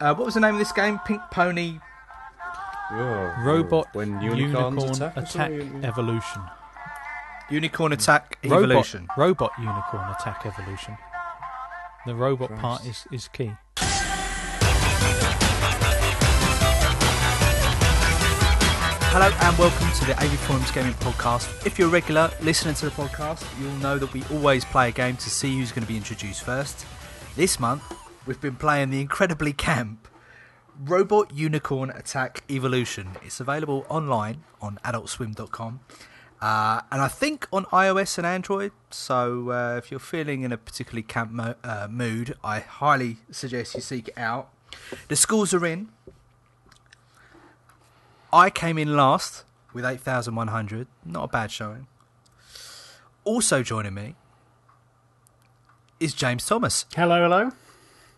What was the name of this game? Pink Pony... Robot when Unicorn attack Evolution. Unicorn Attack Evolution. Robot Unicorn Attack Evolution. The robot part is key. Hello and welcome to the AVForums Gaming Podcast. If you're a regular listener to the podcast, you'll know that we always play a game to see who's going to be introduced first. This month, we've been playing the incredibly camp Robot Unicorn Attack Evolution. It's available online on adultswim.com and I think on iOS and Android. So if you're feeling in a particularly camp mood, I highly suggest you seek it out. The scores are in. I came in last with 8,100. Not a bad showing. Also joining me is James Thomas. Hello, hello.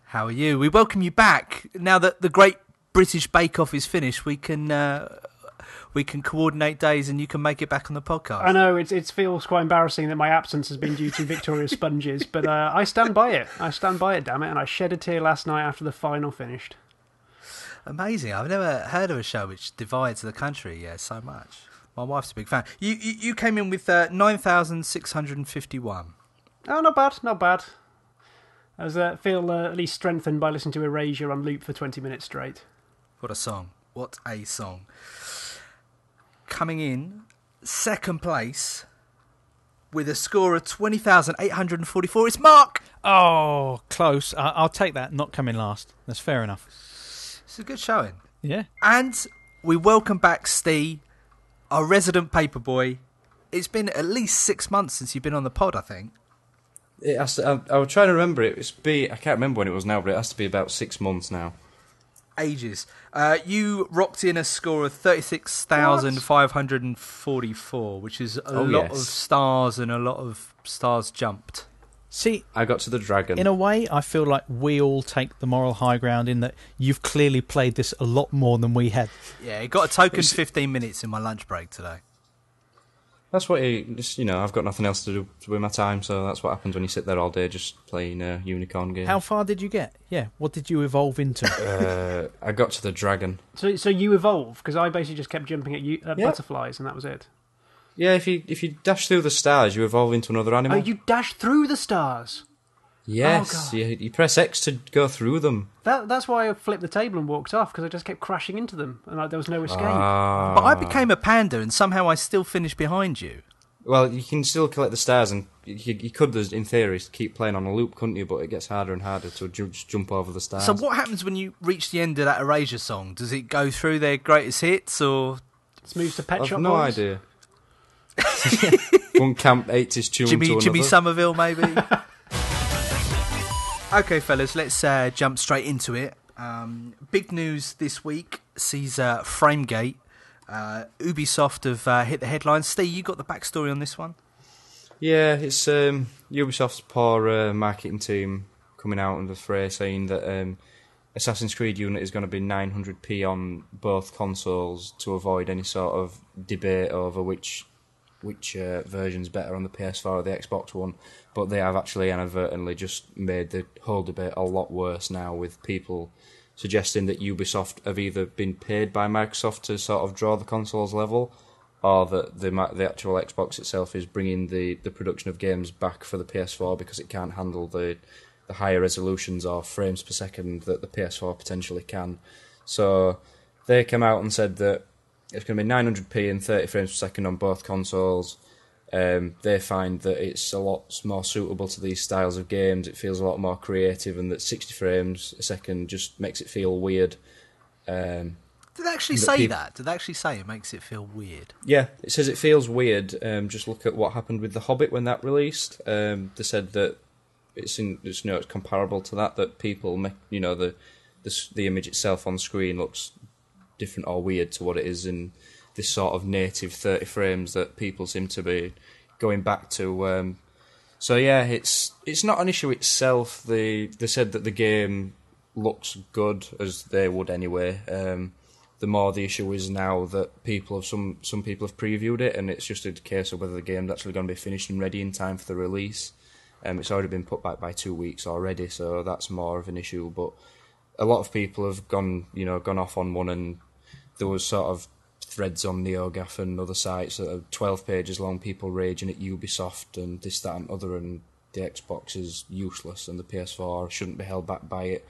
How are you? We welcome you back. Now that the Great British Bake Off is finished, we can coordinate days and you can make it back on the podcast. I know, it feels quite embarrassing that my absence has been due to Victoria's sponges, but I stand by it. I stand by it, damn it. And I shed a tear last night after the final finished. Amazing. I've never heard of a show which divides the country so much. My wife's a big fan. You came in with 9,651. Oh, not bad, not bad. I feel at least strengthened by listening to Erasure on loop for 20 minutes straight. What a song. What a song. Coming in second place with a score of 20,844, it's Mark! Oh, close. I'll take that, not coming last. That's fair enough. It's a good showing. Yeah. And we welcome back Steve, our resident paperboy. It's been at least 6 months since you've been on the pod, I think. I was trying to remember it. I can't remember when it was now, but it has to be about 6 months now. Ages. You rocked in a score of 36,544, which is a lot of stars and a lot of stars jumped. See, I got to the dragon. In a way, I feel like we all take the moral high ground in that you've clearly played this a lot more than we had. Yeah, it got a token 15 minutes in my lunch break today. That's what I've got nothing else to do with my time, so that's what happens when you sit there all day just playing unicorn games. How far did you get? Yeah, what did you evolve into? I got to the dragon. So you evolve, because I basically just kept jumping at butterflies and that was it. Yeah, if you dash through the stars, you evolve into another animal. Oh, you dash through the stars? Yes, you press X to go through them. That's why I flipped the table and walked off, because I just kept crashing into them, and there was no escape. But I became a panda, and somehow I still finished behind you. Well, you can still collect the stars, and you could, in theory, keep playing on a loop, couldn't you? But it gets harder and harder to just jump over the stars. So what happens when you reach the end of that Erasure song? Does it go through their greatest hits, or...? It moves to Pet Shop I've no Boys? idea. One camp 80s tune to another. Jimmy Somerville, maybe? Okay, fellas, let's jump straight into it. Big news this week sees Framegate. Ubisoft have hit the headlines. Steve, you got the backstory on this one? Yeah, it's Ubisoft's poor marketing team coming out in the fray saying that Assassin's Creed Unity is going to be 900p on both consoles to avoid any sort of debate over which version's better on the PS4 or the Xbox One, but they have actually inadvertently just made the whole debate a lot worse now, with people suggesting that Ubisoft have either been paid by Microsoft to sort of draw the consoles level, or that the actual Xbox itself is bringing the production of games back for the PS4 because it can't handle the higher resolutions or frames per second that the PS4 potentially can. So they came out and said that it's going to be 900p and 30 frames per second on both consoles. They find that it's a lot more suitable to these styles of games. It feels a lot more creative, and that 60 frames a second just makes it feel weird. Did they actually say that? Did they actually say it makes it feel weird? Yeah, it says it feels weird. Just look at what happened with The Hobbit when that released. They said that it's comparable to that. That people make the image itself on screen looks different or weird to what it is in this sort of native 30 frames that people seem to be going back to. So yeah, it's not an issue itself. They said that the game looks good, as they would anyway. The more the issue is now that some people have previewed it, and it's just a case of whether the game's actually going to be finished and ready in time for the release. It's already been put back by 2 weeks already, so that's more of an issue. But a lot of people have gone off on one, and there was sort of threads on NeoGAF and other sites that are 12 pages long, people raging at Ubisoft and this, that and other, and the Xbox is useless and the PS4 shouldn't be held back by it.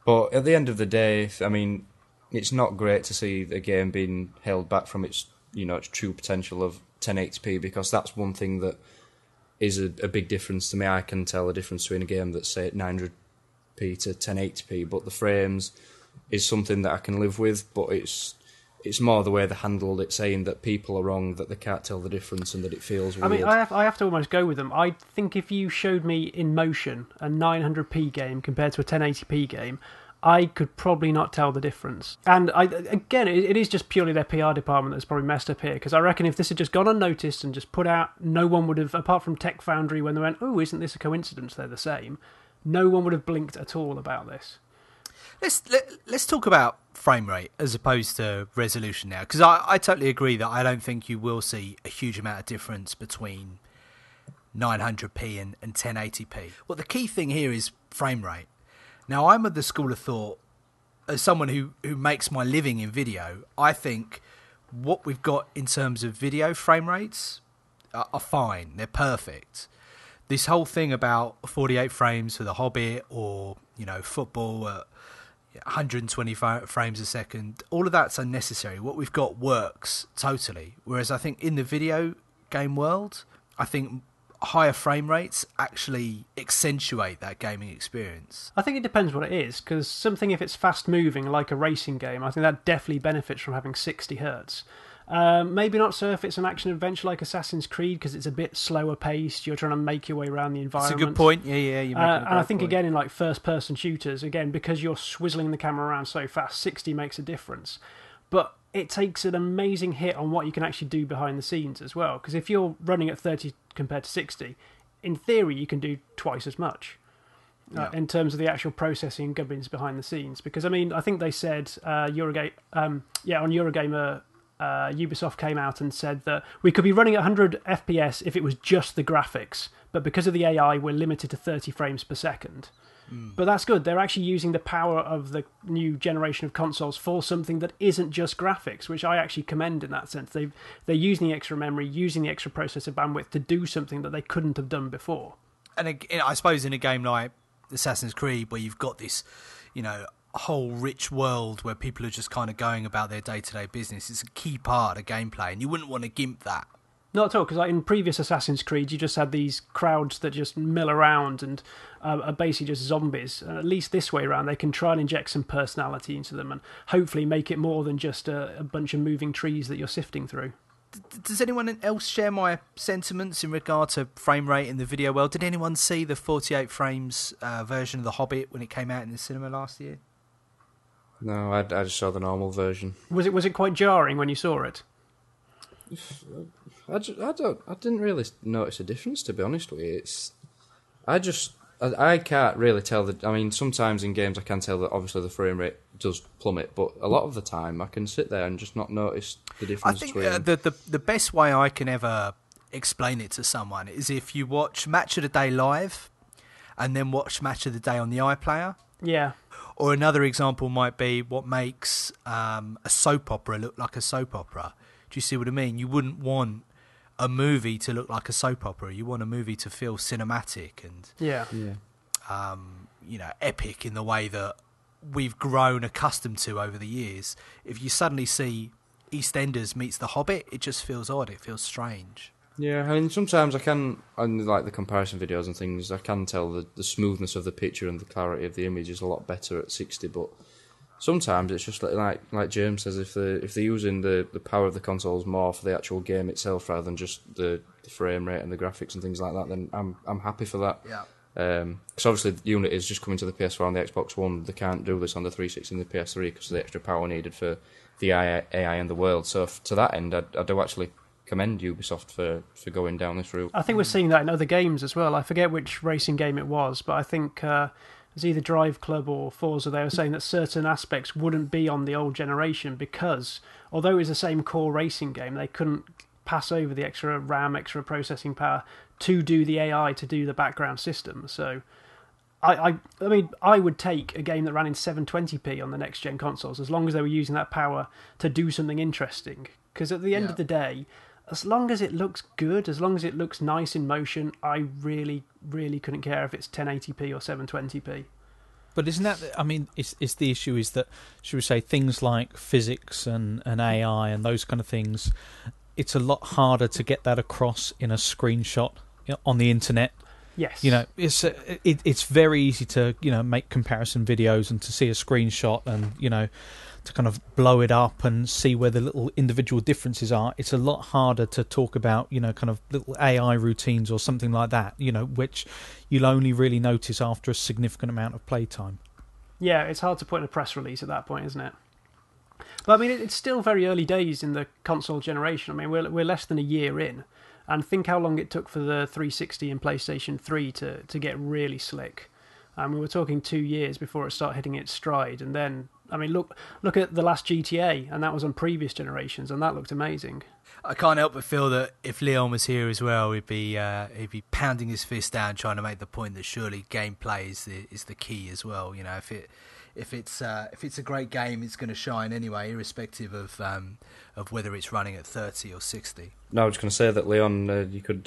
But at the end of the day, I mean, it's not great to see the game being held back from its true potential of 1080p, because that's one thing that is a big difference to me. I can tell a difference between a game that's, say, at 900p to 1080p, but the frames is something that I can live with, but it's more the way they handled it, saying that people are wrong, that they can't tell the difference, and that it feels weird. I mean, I have to almost go with them. I think if you showed me in motion a 900p game compared to a 1080p game, I could probably not tell the difference. And again, it is just purely their PR department that's probably messed up here, because I reckon if this had just gone unnoticed and just put out, no one would have, apart from Tech Foundry when they went, oh, isn't this a coincidence, they're the same, no one would have blinked at all about this. Let's talk about frame rate as opposed to resolution now, because I totally agree that I don't think you will see a huge amount of difference between 900p and 1080p. Well, the key thing here is frame rate. Now, I'm of the school of thought, as someone who makes my living in video, I think what we've got in terms of video frame rates are fine. They're perfect. This whole thing about 48 frames for The Hobbit, or football at 120 frames a second, all of that's unnecessary. What we've got works totally. Whereas I think in the video game world, I think higher frame rates actually accentuate that gaming experience. I think it depends what it is, because something, if it's fast moving like a racing game, I think that definitely benefits from having 60 hertz. Maybe not so if it's an action adventure like Assassin's Creed, because it's a bit slower paced. You're trying to make your way around the environment. It's a good point. Yeah. And I think again in like first person shooters, again because you're swizzling the camera around so fast, 60 makes a difference. But it takes an amazing hit on what you can actually do behind the scenes as well. Because if you're running at 30 compared to 60, in theory you can do twice as much. In terms of the actual processing and gubbins behind the scenes. Because I mean, I think they said on Eurogamer. Ubisoft came out and said that we could be running at 100 FPS if it was just the graphics, but because of the AI, we're limited to 30 frames per second. But that's good. They're actually using the power of the new generation of consoles for something that isn't just graphics, which I actually commend in that sense. They're using the extra memory, using the extra processor bandwidth to do something that they couldn't have done before. And I suppose in a game like Assassin's Creed, where you've got this, whole rich world where people are just kind of going about their day-to-day business, it's a key part of gameplay, and you wouldn't want to gimp that. Not at all, because in previous Assassin's Creed you just had these crowds that just mill around and are basically just zombies. And at least this way around they can try and inject some personality into them and hopefully make it more than just a bunch of moving trees that you're sifting through. Does anyone else share my sentiments in regard to frame rate in the video world? Did anyone see the 48 frames version of The Hobbit when it came out in the cinema last year? No, I just saw the normal version. Was it quite jarring when you saw it? I didn't really notice a difference, to be honest with you. I can't really tell I mean, sometimes in games I can tell that obviously the frame rate does plummet, but a lot of the time I can sit there and just not notice the difference. I think the best way I can ever explain it to someone is if you watch Match of the Day live and then watch Match of the Day on the iPlayer. Yeah. Or another example might be what makes a soap opera look like a soap opera. Do you see what I mean? You wouldn't want a movie to look like a soap opera. You want a movie to feel cinematic and epic in the way that we've grown accustomed to over the years. If you suddenly see EastEnders meets The Hobbit, it just feels odd. It feels strange. Yeah, I mean, sometimes I can, on like the comparison videos and things, I can tell the smoothness of the picture and the clarity of the image is a lot better at 60, but sometimes it's just like James says, if they're using the power of the consoles more for the actual game itself rather than just the frame rate and the graphics and things like that, then I'm happy for that. Yeah. Because obviously Unity is just coming to the PS4 and the Xbox One. They can't do this on the 360 and the PS3 because of the extra power needed for the AI in the world. So to that end, I do actually commend Ubisoft for going down this route. I think we're seeing that in other games as well. I forget which racing game it was, but I think it was either Drive Club or Forza. They were saying that certain aspects wouldn't be on the old generation because, although it was the same core racing game, they couldn't pass over the extra RAM, extra processing power to do the AI, to do the background system. So I mean, I would take a game that ran in 720p on the next gen consoles as long as they were using that power to do something interesting. Because at the end of the day, as long as it looks good, as long as it looks nice in motion, I really, really couldn't care if it's 1080p or 720p. But isn't that? I mean, it's the issue is that, should we say, things like physics and AI and those kind of things, it's a lot harder to get that across in a screenshot on the internet. Yes. It's very easy to make comparison videos and to see a screenshot and to kind of blow it up and see where the little individual differences are. It's a lot harder to talk about kind of little AI routines or something like that, which you'll only really notice after a significant amount of playtime. Yeah, it's hard to put in a press release at that point, isn't it? But I mean, it's still very early days in the console generation. I mean, we're less than a year in. And think how long it took for the 360 and PlayStation 3 to get really slick. We were talking 2 years before it started hitting its stride. And then, I mean, look at the last GTA, and that was on previous generations, and that looked amazing. I can't help but feel that if Leon was here as well, he'd be pounding his fist down, trying to make the point that surely gameplay is the key as well. If it's a great game, it's going to shine anyway, irrespective of whether it's running at 30 or 60. No, I was going to say that Leon, you could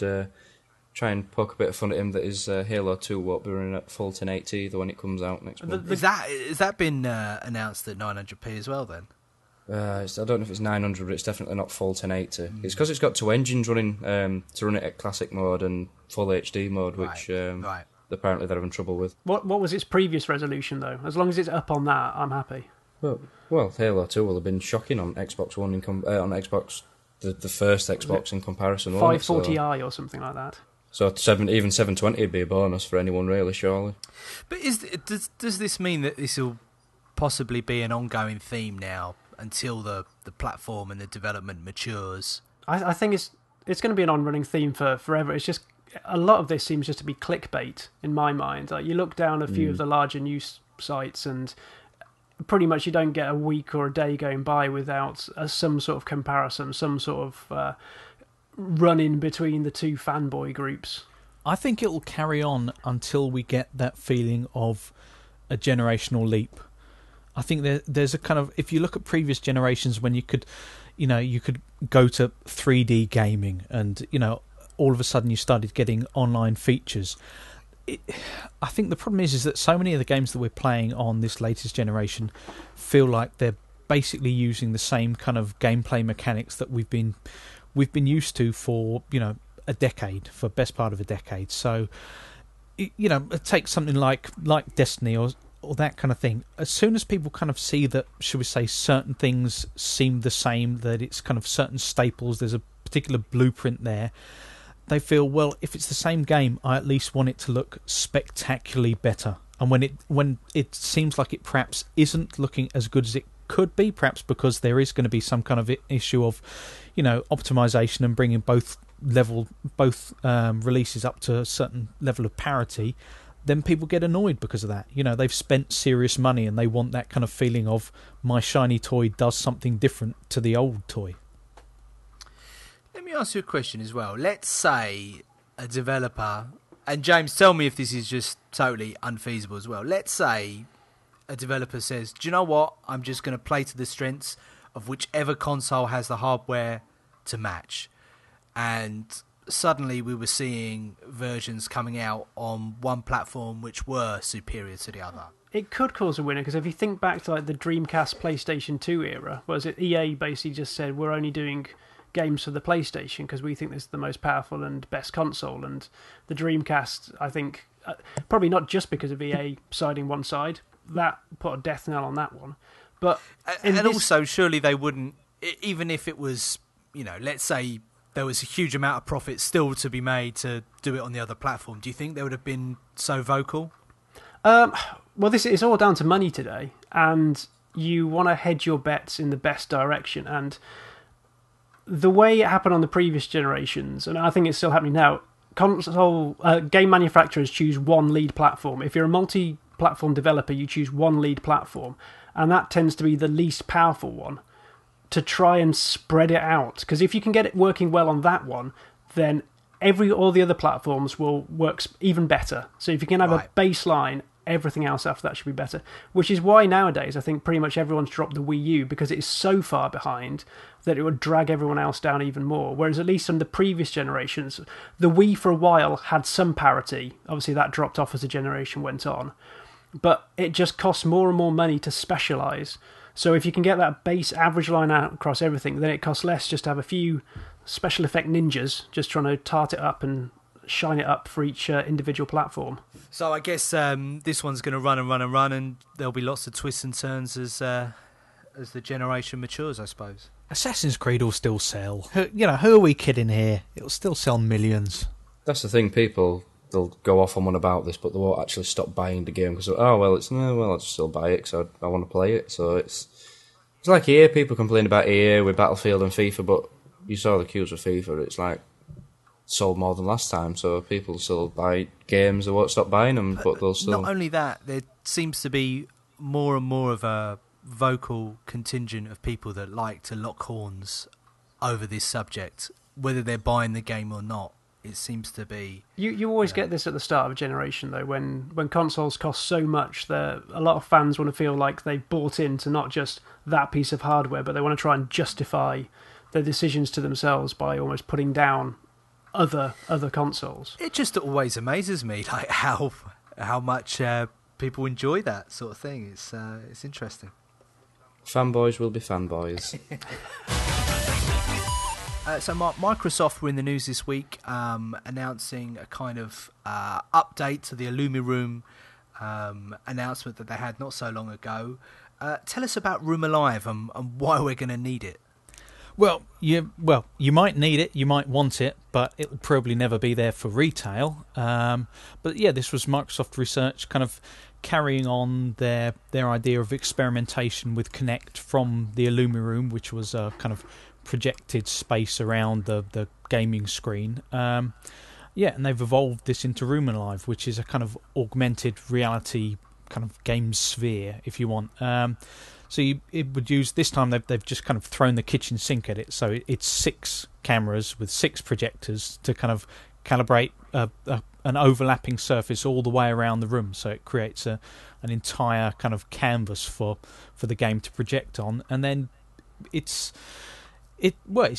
try and poke a bit of fun at him that his Halo 2 won't be running at full 1080 either when it comes out next month. Has that been announced at 900p as well then? I don't know if it's 900, but it's definitely not full 1080. It's because it's got two engines running to run it at classic mode and full HD mode, which apparently they're having trouble with. What was its previous resolution though? As long as it's up on that, I'm happy. Well, Halo 2 will have been shocking on Xbox One on Xbox, the first Xbox in comparison. 540i or something like that. So even 720 would be a bonus for anyone, really, surely. But does this mean that this will possibly be an ongoing theme now until the platform and the development matures? I think it's going to be an on-running theme for forever. It's just a lot of this seems just to be clickbait in my mind. Like, you look down a few of the larger news sites and pretty much you don't get a week or a day going by without some sort of comparison, some sort of run-in between the two fanboy groups. I think it will carry on until we get that feeling of a generational leap. I think there's a kind of, if you look at previous generations when you could go to 3D gaming and, all of a sudden you started getting online features. I think the problem is that so many of the games that we're playing on this latest generation feel like they're basically using the same kind of gameplay mechanics that we've been used to for a decade, for best part of a decade. So take something like Destiny or that kind of thing. As soon as people kind of see that, should we say, certain things seem the same, that it's kind of certain staples, there's a particular blueprint there, they feel, well, if it's the same game, I at least want it to look spectacularly better. And when it seems like it perhaps isn't looking as good as it could be, perhaps because there is going to be some kind of issue of, optimization and bringing both releases up to a certain level of parity, then people get annoyed because of that. They've spent serious money and they want that kind of feeling of my shiny toy does something different to the old toy. Let me ask you a question as well. Let's say a developer, and James, tell me if this is just totally unfeasible as well. Let's say a developer says, do you know what? I'm just going to play to the strengths of whichever console has the hardware to match. And suddenly we were seeing versions coming out on one platform which were superior to the other. It could cause a winner, because if you think back to like the Dreamcast PlayStation 2 era, was it EA basically just said we're only doing games for the PlayStation because we think this is the most powerful and best console, and the Dreamcast, I think, probably not just because of EA siding one side, that put a death knell on that one. But also, surely they wouldn't, even if it was, let's say there was a huge amount of profit still to be made to do it on the other platform. Do you think they would have been so vocal? Well, this is all down to money today, and you want to hedge your bets in the best direction. And the way it happened on the previous generations, and I think it's still happening now, game manufacturers choose one lead platform. If you're a multi-platform developer, you choose one lead platform, and that tends to be the least powerful one, to try and spread it out. Because if you can get it working well on that one, then all the other platforms will work even better. So if you can have a baseline, everything else after that should be better. Which is why nowadays I think pretty much everyone's dropped the Wii U, because it is so far behind that it would drag everyone else down even more. Whereas at least on the previous generations, the Wii for a while had some parity. Obviously that dropped off as the generation went on. But it just costs more and more money to specialise. So if you can get that base average line out across everything, then it costs less just to have a few special effect ninjas just trying to tart it up and shine it up for each individual platform. So I guess this one's going to run and run and run, and there'll be lots of twists and turns as the generation matures, I suppose. Assassin's Creed will still sell. Who are we kidding here? It'll still sell millions. That's the thing, they'll go off on one about this, but they won't actually stop buying the game because, I'll just still buy it because I want to play it. So it's like EA, people complain about EA with Battlefield and FIFA, but you saw the queues for FIFA, it's like sold more than last time, so people still buy games, they won't stop buying them, but they'll still... Not only that, there seems to be more and more of a vocal contingent of people that like to lock horns over this subject, whether they're buying the game or not. It seems to be... You always get this at the start of a generation, though, when consoles cost so much that a lot of fans want to feel like they've bought into not just that piece of hardware, but they want to try and justify their decisions to themselves by almost putting down other consoles. It just always amazes me, like how much people enjoy that sort of thing. It's interesting. Fanboys will be fanboys. So Microsoft were in the news this week, announcing a kind of update to the Illumi Room announcement that they had not so long ago. Tell us about RoomAlive and why we're going to need it. Well, you might need it, you might want it, but it'll probably never be there for retail. But yeah, this was Microsoft Research kind of carrying on their idea of experimentation with Kinect from the Illumi Room, which was a kind of projected space around the gaming screen. And they've evolved this into RoomAlive, which is a kind of augmented reality kind of game sphere, if you want. So it would use, this time they've just kind of thrown the kitchen sink at it. So it's 6 cameras with 6 projectors to kind of calibrate an overlapping surface all the way around the room. So it creates an entire kind of canvas for the game to project on. And then it's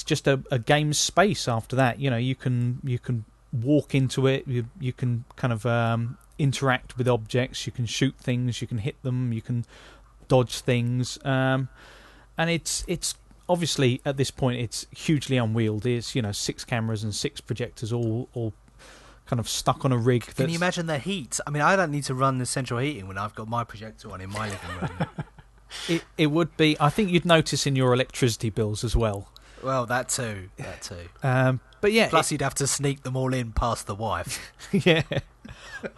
just a game space after that. You can walk into it, you can kind of interact with objects, you can shoot things, you can hit them, you can dodge things, and it's obviously at this point it's hugely unwieldy. It's 6 cameras and 6 projectors all kind of stuck on a rig. Can you imagine the heat? I mean, I don't need to run the central heating when I've got my projector on in my living room. It would be. I think you'd notice in your electricity bills as well. Well, that too. But yeah. Plus, you'd have to sneak them all in past the wife. Yeah.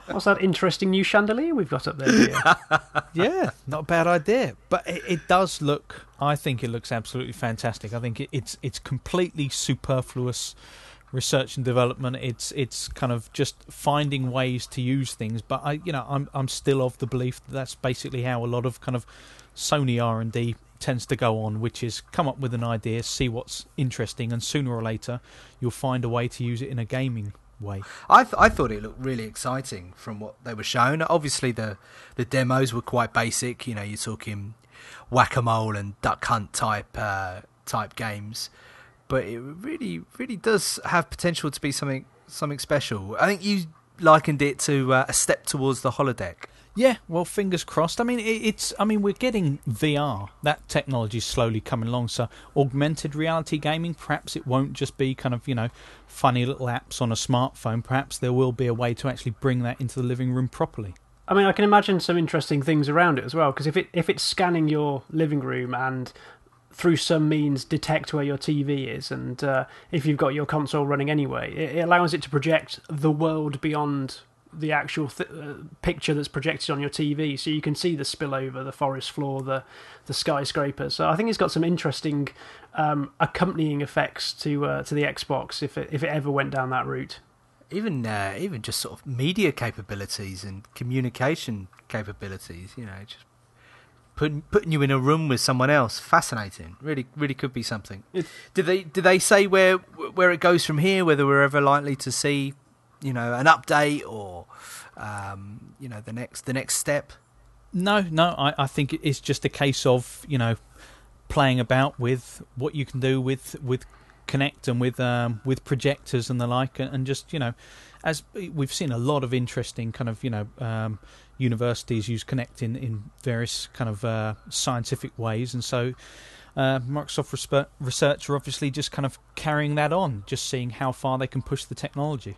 What's that interesting new chandelier we've got up there, dear? Yeah, not a bad idea. But it does look. I think it looks absolutely fantastic. I think it's completely superfluous research and development. It's kind of just finding ways to use things. But I'm still of the belief that that's basically how a lot of kind of Sony R&D tends to go on, which is come up with an idea, see what's interesting, and sooner or later you'll find a way to use it in a gaming way. I thought it looked really exciting from what they were shown. Obviously the demos were quite basic. You're talking whack-a-mole and duck hunt type games, but it really does have potential to be something special. I think you likened it to a step towards the holodeck. Yeah, well, fingers crossed. I mean, we're getting VR. That technology is slowly coming along. So, augmented reality gaming. Perhaps it won't just be kind of funny little apps on a smartphone. Perhaps there will be a way to actually bring that into the living room properly. I mean, I can imagine some interesting things around it as well. Because if it's scanning your living room and through some means detect where your TV is, and if you've got your console running anyway, it allows it to project the world beyond the actual picture that's projected on your TV, so you can see the spillover, the forest floor, the skyscraper. So I think it's got some interesting accompanying effects to the Xbox if it ever went down that route. Even just sort of media capabilities and communication capabilities, just putting you in a room with someone else. Fascinating. Really could be something. Did they say where it goes from here? Whether we're ever likely to see, an update or, the next step? No. I think it's just a case of playing about with what you can do with Kinect and with projectors and the like, and just as we've seen a lot of interesting kind of universities use Kinect in various kind of scientific ways, and so Microsoft Research are obviously just kind of carrying that on, just seeing how far they can push the technology.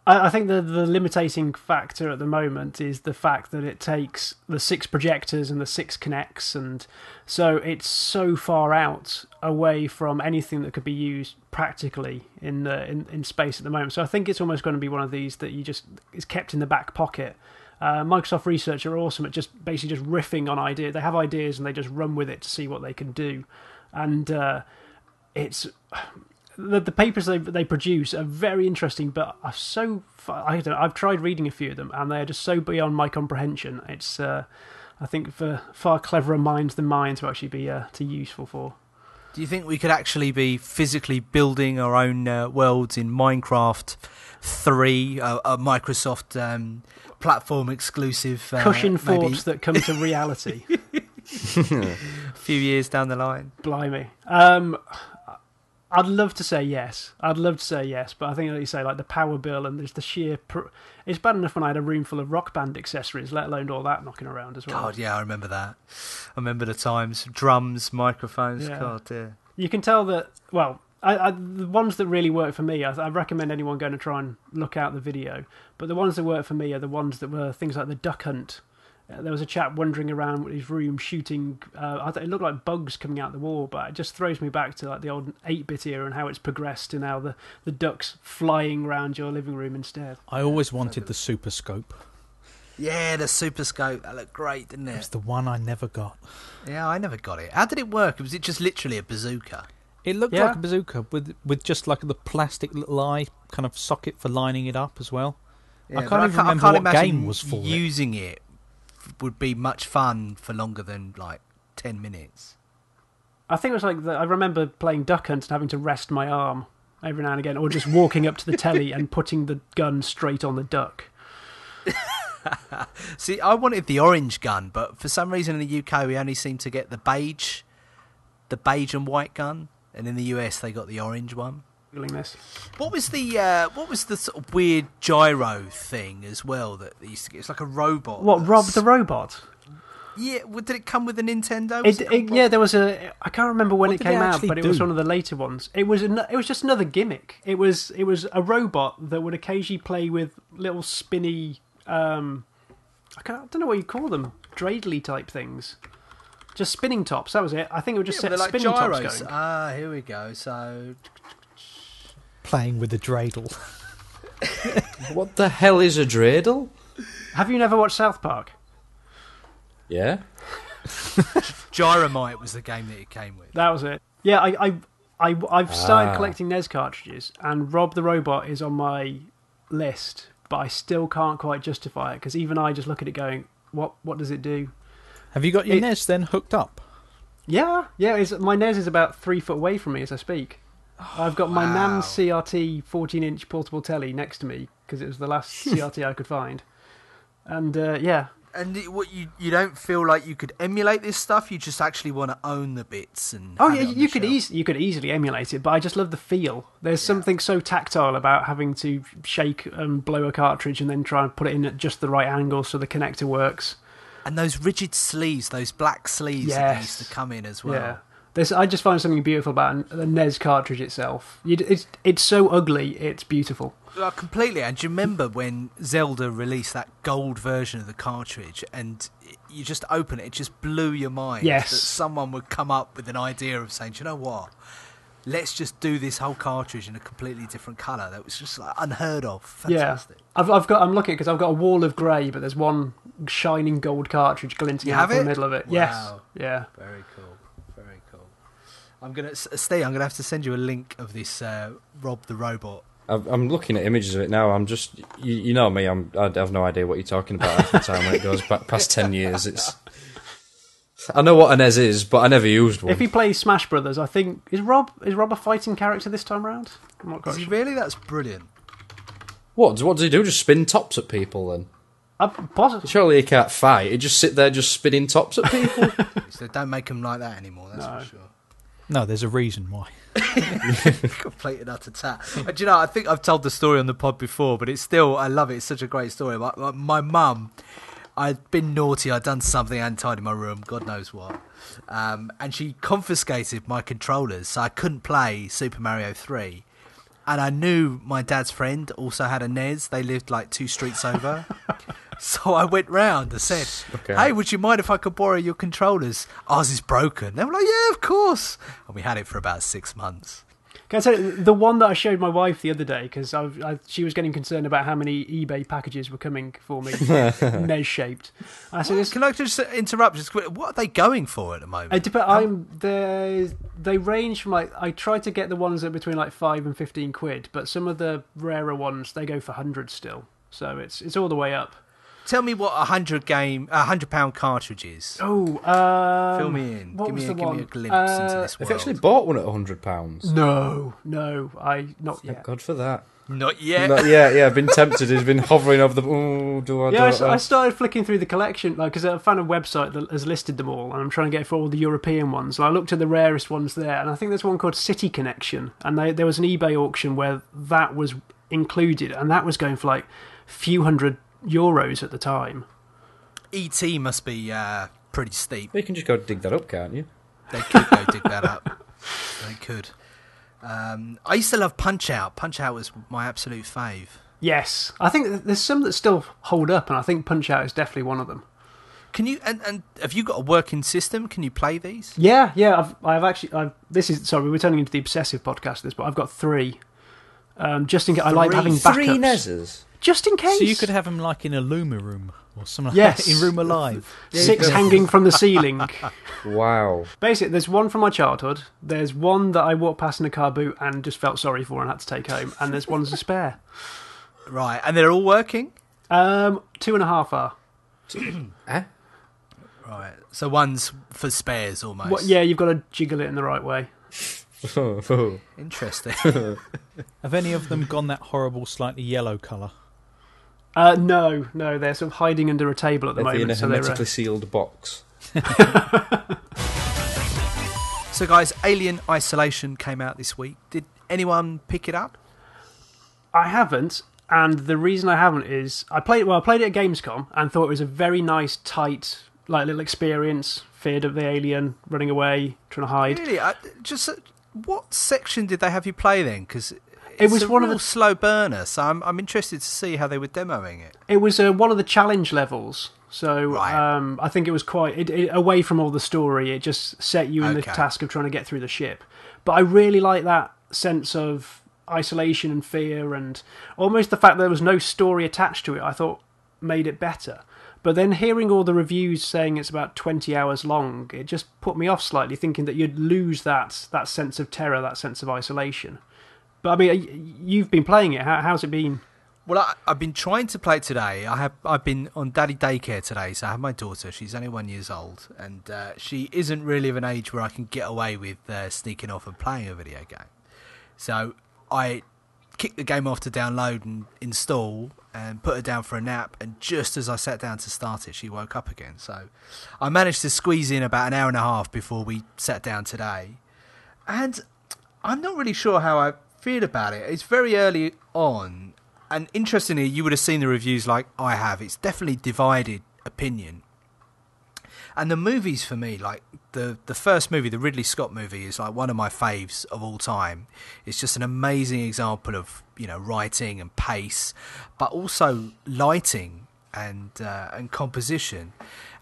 I think the limiting factor at the moment is the fact that it takes the 6 projectors and the 6 Kinects, and so it's so far out away from anything that could be used practically in space at the moment. So I think it's almost going to be one of these that is kept in the back pocket. Microsoft Research are awesome at just basically just riffing on ideas. They have ideas and they just run with it to see what they can do, and it's. The papers they produce are very interesting, but are so I've tried reading a few of them, and they are just so beyond my comprehension. It's I think for far cleverer minds than mine to actually be too useful for. Do you think we could actually be physically building our own worlds in Minecraft 3, a Microsoft platform exclusive? Cushion thoughts that come to reality. A few years down the line. Blimey. I'd love to say yes. But I think, like you say, like the power bill and there's the sheer... It's bad enough when I had a room full of Rock Band accessories, let alone all that knocking around as well. God, yeah, I remember that. I remember the times. Drums, microphones, yeah. God, dear. You can tell that... Well, the ones that really work for me, I recommend anyone going to try and look out the video, but the ones that work for me are the ones that were things like the duck hunt. There was a chap wandering around his room shooting. It looked like bugs coming out the wall, but it just throws me back to like the old 8-bit era and how it's progressed to now the ducks flying around your living room instead. I always wanted the Super Scope. Yeah, the Super Scope. That looked great, didn't it? It was the one I never got. Yeah, I never got it. How did it work? Was it just literally a bazooka? It looked like a bazooka with just like the plastic little eye kind of socket for lining it up as well. Yeah, I can't even remember what game was for using it would be much fun for longer than like 10 minutes. I think it was like I remember playing Duck Hunt and having to rest my arm every now and again, or just walking up to the telly and putting the gun straight on the duck. See, I wanted the orange gun, but for some reason in the UK we only seem to get the beige and white gun, and in the US they got the orange one. This. What was the sort of weird gyro thing as well that they used to get? It's like a robot. What, Rob the Robot? Yeah, did it come with a Nintendo? Yeah, there was a. I can't remember when it came out, but it was do? one of the later ones. It was just another gimmick. It was a robot that would occasionally play with little spinny. I don't know what you call them, dreidely type things. Just spinning tops. That was it. I think it would just set like spinning gyros. tops going. Ah, here we go. So. Playing with a dreidel. What the hell is a dreidel? Have you never watched South Park? Yeah. Gyromite was the game that it came with. That was it. Yeah, I've started collecting NES cartridges, and Rob the Robot is on my list, but I still can't quite justify it because even I just look at it going, what does it do? Have you got your NES then hooked up? Yeah. My NES is about 3 foot away from me as I speak. I've got my NAN CRT 14-inch portable telly next to me because it was the last CRT I could find. And, yeah. And what you don't feel like you could emulate this stuff? You just actually want to own the bits and. Oh yeah, you could easily emulate it, but I just love the feel. There's something so tactile about having to shake and blow a cartridge and then try and put it in at just the right angle so the connector works. And those rigid sleeves, those black sleeves that used to come in as well. Yeah. I just find something beautiful about the NES cartridge itself. It's so ugly, it's beautiful. Completely. And do you remember when Zelda released that gold version of the cartridge and you just open it, it just blew your mind that someone would come up with an idea of saying, do you know what? Let's just do this whole cartridge in a completely different colour. That was just like unheard of. Fantastic. Yeah. I'm looking because I've got a wall of grey, but there's one shining gold cartridge glinting out in the middle of it. Wow. Yes. Yeah. Very cool. I'm gonna have to send you a link of this Rob the Robot. I'm looking at images of it now. I'm just, you know me. I have no idea what you're talking about half the time when it goes back past 10 years. It's I know what an ES is, but I never used one. If he plays Smash Brothers, I think is Rob a fighting character this time round? I'm not quite Is he sure. really? That's brilliant. What does he do? Just spin tops at people then? Positive. Surely he can't fight. He just sit there just spinning tops at people. So don't make him like that anymore, that's No. for sure. No, there's a reason why. Complete and utter tat. Do you know, I think I've told the story on the pod before, but it's still, I love it. It's such a great story. My mum, I'd been naughty, I'd done something, I hadn't tidied my room, God knows what. And she confiscated my controllers, so I couldn't play Super Mario 3. And I knew my dad's friend also had a NES. They lived like 2 streets over. So I went round and said, hey, would you mind if I could borrow your controllers? Ours is broken. They were like, yeah, of course. And we had it for about 6 months. Can I tell you, the one that I showed my wife the other day, because she was getting concerned about how many eBay packages were coming for me, NES-shaped. I said, Can I just interrupt? Just quick, what are they going for at the moment? They range from like, I tried to get the ones that are between like 5 and 15 quid, but some of the rarer ones, they go for hundreds still. So it's all the way up. Tell me what £100 cartridge is. Oh, fill me in. What Give me a glimpse into this Have world. you actually bought one at £100? No, not yet. Thank God for that. Not yet. Not yet. Yeah, I've been tempted. He's been hovering over the. Oh, do I? Yeah, I started flicking through the collection, like, because I found a website that has listed them all, and I'm trying to get for all the European ones. And I looked at the rarest ones there, and I think there's one called City Connection, and there was an eBay auction where that was included, and that was going for like a few €100 at the time. ET must be pretty steep. You can just go dig that up, can't you? They could go dig that up. They could. I used to love Punch-Out. Punch-Out was my absolute fave. Yes. I think there's some that still hold up, and I think Punch-Out is definitely one of them. Can you and have you got a working system? Can you play these? Yeah. I've actually. Sorry, we're turning into the obsessive podcast. This, but I've got 3. Just in case, I like having backups. 3 NESs. Just in case. So you could have them like in a Luma room or something yes. like that, in RoomAlive. 6 hanging from the ceiling. Wow. Basically, there's one from my childhood. There's one that I walked past in a car boot and just felt sorry for and had to take home. And there's one's a spare. Right, and they're all working? 2.5 are. Right, so one's for spares almost. Well, yeah, you've got to jiggle it in the right way. Interesting. Have any of them gone that horrible, slightly yellow colour? No, they're sort of hiding under a table at the moment. In a so hermetically sealed box. So, guys, Alien Isolation came out this week. Did anyone pick it up? I haven't, and the reason I haven't is I played it at Gamescom and thought it was a very nice, tight, like little experience. Feared of the alien running away, trying to hide. Really? What section did they have you play then? Because it was one of the slow burner, so I'm interested to see how they were demoing it. It was one of the challenge levels, so right. I think it was quite away from all the story. It just set you in the task of trying to get through the ship. But I really like that sense of isolation and fear, and almost the fact that there was no story attached to it. I thought made it better. But then hearing all the reviews saying it's about 20 hours long, it just put me off slightly, thinking that you'd lose that sense of terror, that sense of isolation. But I mean, you've been playing it. How's it been? Well, I've been trying to play it today. I've been on daddy daycare today, so I have my daughter. She's only 1 year old, and she isn't really of an age where I can get away with sneaking off and playing a video game. So I kicked the game off to download and install, and put her down for a nap, and just as I sat down to start it, she woke up again. So I managed to squeeze in about an hour and a half before we sat down today, and I'm not really sure how I feel about it. It's very early on, and interestingly, you would have seen the reviews like I have. It's definitely divided opinion. And the movies for me, like the first movie, the Ridley Scott movie, is like one of my faves of all time. It's just an amazing example of, writing and pace, but also lighting and composition.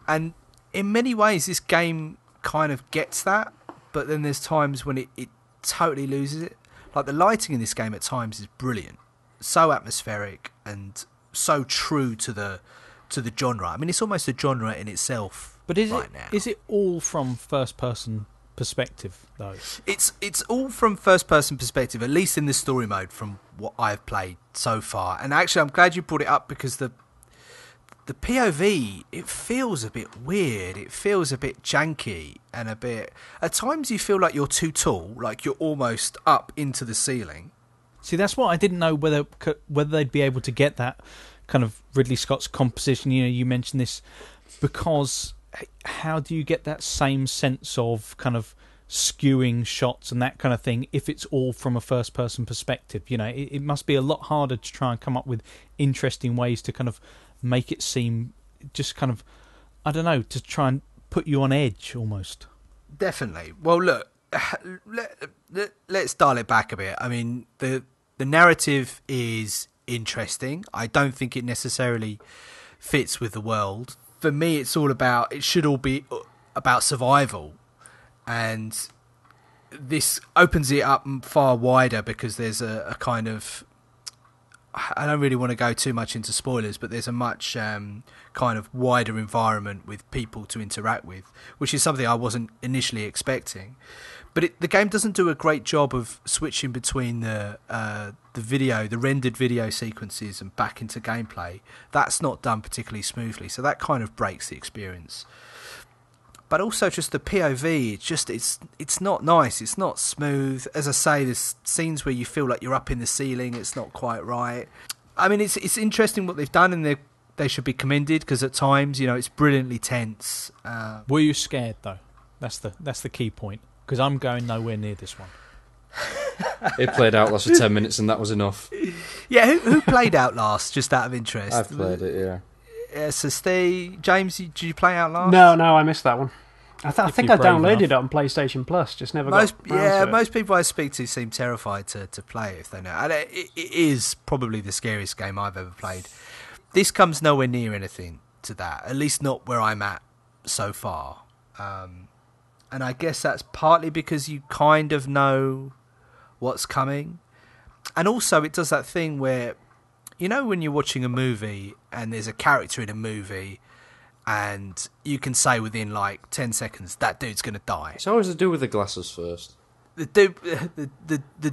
And in many ways, this game kind of gets that, but then there's times when it totally loses it. Like the lighting in this game at times is brilliant, so atmospheric and so true to the genre. I mean, it's almost a genre in itself. But is it all from first person perspective though? It's all from first person perspective, at least in the story mode from what I've played so far. And actually, I'm glad you brought it up because the the POV, it feels a bit weird. It feels a bit janky and a bit... At times you feel like you're too tall, like you're almost up into the ceiling. See, that's what I didn't know, whether they'd be able to get that kind of Ridley Scott's composition. You know, you mentioned this, because how do you get that same sense of kind of skewing shots and that kind of thing if it's all from a first-person perspective? You know, it must be a lot harder to try and come up with interesting ways to kind of make it seem just kind of, I don't know, to try and put you on edge almost. Definitely. Well, look, let's dial it back a bit. I mean, the narrative is interesting. I don't think it necessarily fits with the world. For me, it should all be about survival. And this opens it up far wider, because there's a kind of... I don't really want to go too much into spoilers, but there's a much kind of wider environment with people to interact with, which is something I wasn't initially expecting. But the game doesn't do a great job of switching between the rendered video sequences and back into gameplay. That's not done particularly smoothly, so that kind of breaks the experience. But also just the POV, it's not nice, it's not smooth. As I say, there's scenes where you feel like you're up in the ceiling, it's not quite right. I mean, it's interesting what they've done, and they should be commended, because at times, you know, it's brilliantly tense. Were you scared, though? That's the key point, because I'm going nowhere near this one. It played Outlast for 10 minutes and that was enough. Yeah, who played Outlast, just out of interest? I've played it, yeah. Yeah, so Steve, James, did you play Outlast? No, I missed that one. I think I downloaded it on PlayStation Plus, just never got around to it. Most people I speak to seem terrified to play it if they know. And it is probably the scariest game I've ever played. This comes nowhere near anything to that, at least not where I'm at so far. And I guess that's partly because you kind of know what's coming. And also it does that thing where, you know, when you're watching a movie and there's a character in a movie and you can say within like 10 seconds, that dude's going to die. It's always to do with the glasses first. The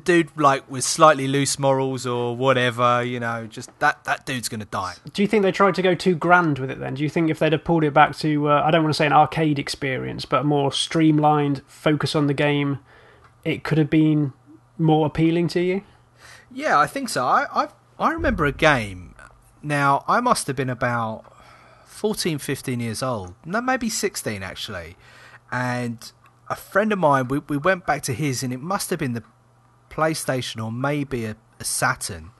dude like with slightly loose morals or whatever, you know, just that dude's going to die. Do you think they tried to go too grand with it then? Do you think if they'd have pulled it back to, I don't want to say an arcade experience, but a more streamlined focus on the game, it could have been more appealing to you? Yeah, I think so. I remember a game. Now, I must have been about 14, 15 years old. No, maybe 16 actually. And a friend of mine, we went back to his, and it must have been the PlayStation or maybe a Saturn.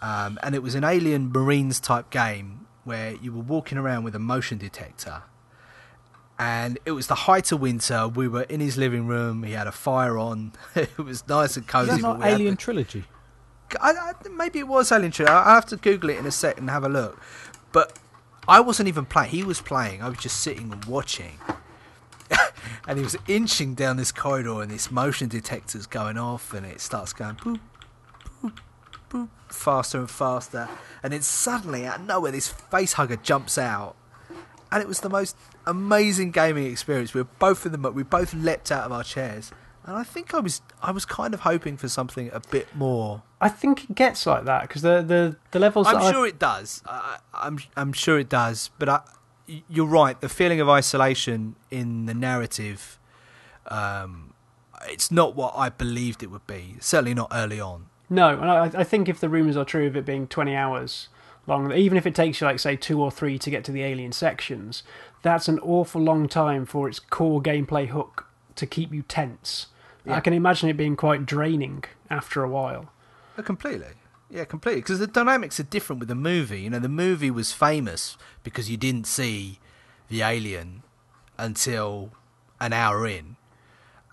And it was an Alien Marines type game where you were walking around with a motion detector. And it was the height of winter. We were in his living room. He had a fire on. It was nice and cozy. Is that not Alien Trilogy? Maybe it was Alien Trilogy. I'll have to Google it in a sec and have a look. But I wasn't even playing. He was playing. I was just sitting and watching. And he was inching down this corridor, and this motion detector's going off, and it starts going boop, boop, boop, faster and faster. And then suddenly, out of nowhere, this face hugger jumps out. And it was the most amazing gaming experience. We both leapt out of our chairs. And I think I was kind of hoping for something a bit more. I think it gets like that, because the levels... I'm sure it does. I'm sure it does. But you're right. The feeling of isolation in the narrative, it's not what I believed it would be. Certainly not early on. No, and I think if the rumours are true of it being 20 hours long, even if it takes you, like, say, 2 or 3 to get to the alien sections, that's an awful long time for its core gameplay hook to keep you tense. Yeah. I can imagine it being quite draining after a while. Completely. Yeah, completely. Because the dynamics are different with the movie. You know, the movie was famous because you didn't see the alien until an hour in.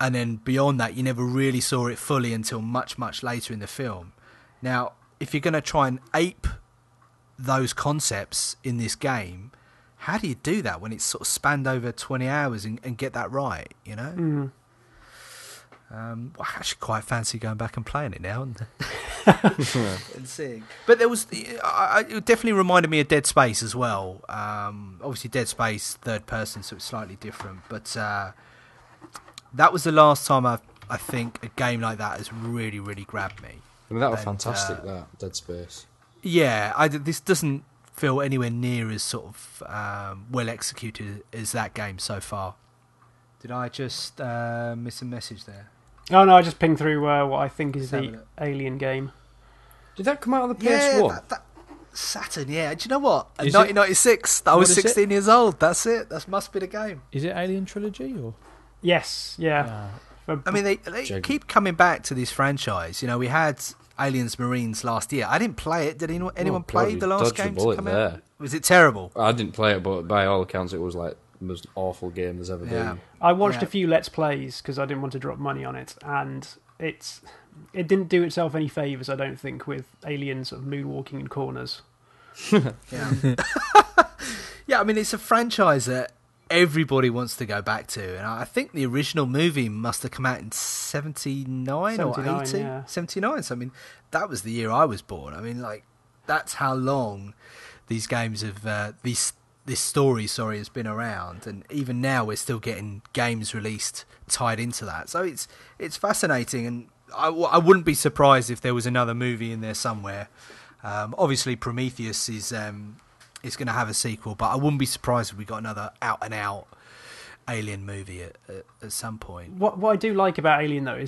And then beyond that, you never really saw it fully until much, much later in the film. Now, if you're going to try and ape those concepts in this game, how do you do that when it's sort of spanned over 20 hours and get that right, you know? Mm. I actually quite fancy going back and playing it now and seeing. But there was, it definitely reminded me of Dead Space as well. Obviously, Dead Space third person, so it's slightly different. But that was the last time I think a game like that has really, really grabbed me. I mean, that was fantastic. That Dead Space. Yeah, this doesn't feel anywhere near as sort of well executed as that game so far. Did I just miss a message there? Oh no, I just pinged through what I think is Let's have the a look. Alien game. Did that come out on the PS1? Yeah, that Saturn, yeah. Do you know what? In Is it- 1996, I was what is it? 16 years old. That's it. That must be the game. Is it Alien Trilogy or? Yes, yeah. I mean, they keep coming back to this franchise. You know, we had Aliens Marines last year. I didn't play it. Did anyone play God, the you last dodged a game to bullet come there. out? Was it terrible? I didn't play it, but by all accounts, it was like the most awful game there's ever Yeah. been. I watched Yeah. a few Let's Plays because I didn't want to drop money on it, and it didn't do itself any favours, I don't think, with aliens sort of moonwalking in corners. Yeah. Yeah, I mean, it's a franchise that everybody wants to go back to. And I think the original movie must have come out in 79 or 79, 80? yeah. 79. So, I mean, that was the year I was born. I mean, like, that's how long these games have... this story, has been around. And even now, we're still getting games released tied into that. So it's fascinating. And I wouldn't be surprised if there was another movie in there somewhere. Obviously, Prometheus is going to have a sequel, but I wouldn't be surprised if we got another out-and-out Alien movie at some point. What I do like about Alien though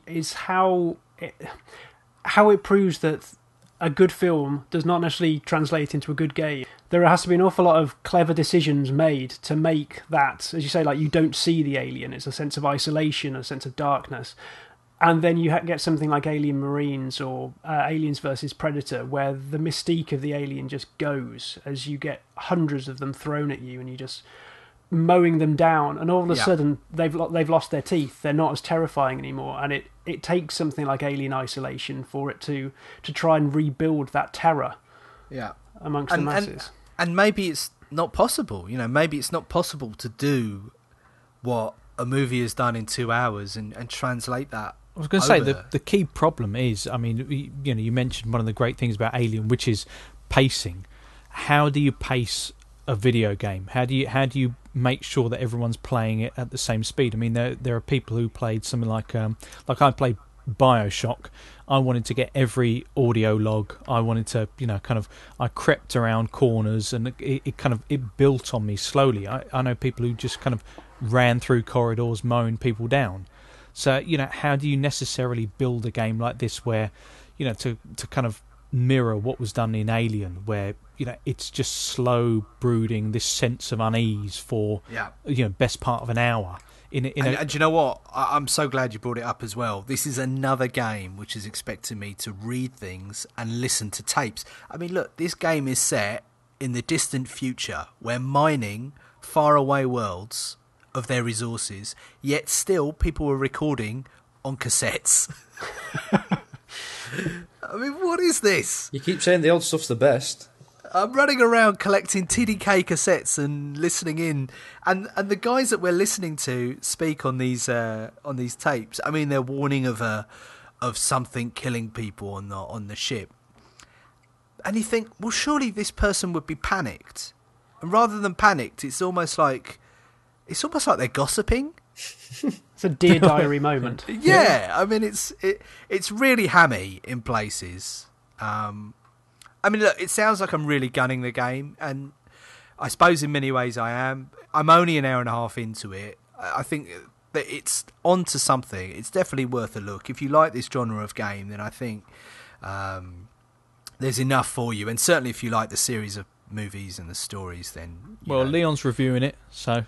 is how it proves that a good film does not necessarily translate into a good game. There has to be an awful lot of clever decisions made to make that, as you say, like you don't see the alien. It's a sense of isolation, a sense of darkness. And then you get something like Alien Marines or Aliens versus Predator, where the mystique of the alien just goes as you get hundreds of them thrown at you and you just mowing them down. And all of a sudden, they've lost their teeth. They're not as terrifying anymore. And it takes something like Alien Isolation for it to try and rebuild that terror amongst the masses. And maybe it's not possible. You know, maybe it's not possible to do what a movie has done in 2 hours and translate that. I was going to say the key problem is, I mean, you mentioned one of the great things about Alien, which is pacing. How do you pace a video game? How do you make sure that everyone's playing it at the same speed? I mean, there are people who played something like I played BioShock. I wanted to get every audio log. I wanted to, I crept around corners and it built on me slowly. I know people who just kind of ran through corridors mowing people down. So, how do you necessarily build a game like this where, to kind of mirror what was done in Alien, where, it's just slow brooding, this sense of unease for, best part of an hour. And do you know what? I'm so glad you brought it up as well. This is another game which is expecting me to read things and listen to tapes. I mean, look, this game is set in the distant future where mining faraway worlds of their resources, yet still people were recording on cassettes. I mean, what is this? You keep saying the old stuff's the best. I'm running around collecting TDK cassettes and listening in, and the guys that we're listening to speak on these tapes. I mean, they're warning of something killing people on the ship, and you think, well, surely this person would be panicked, and rather than panicked, it's almost like they're gossiping. It's a Dear Diary moment. Yeah, I mean, it's really hammy in places. I mean, look, it sounds like I'm really gunning the game, and I suppose in many ways I am. I'm only an hour and a half into it. I think that it's onto something. It's definitely worth a look. If you like this genre of game, then I think there's enough for you. And certainly if you like the series of movies and the stories, then... Leon's reviewing it, so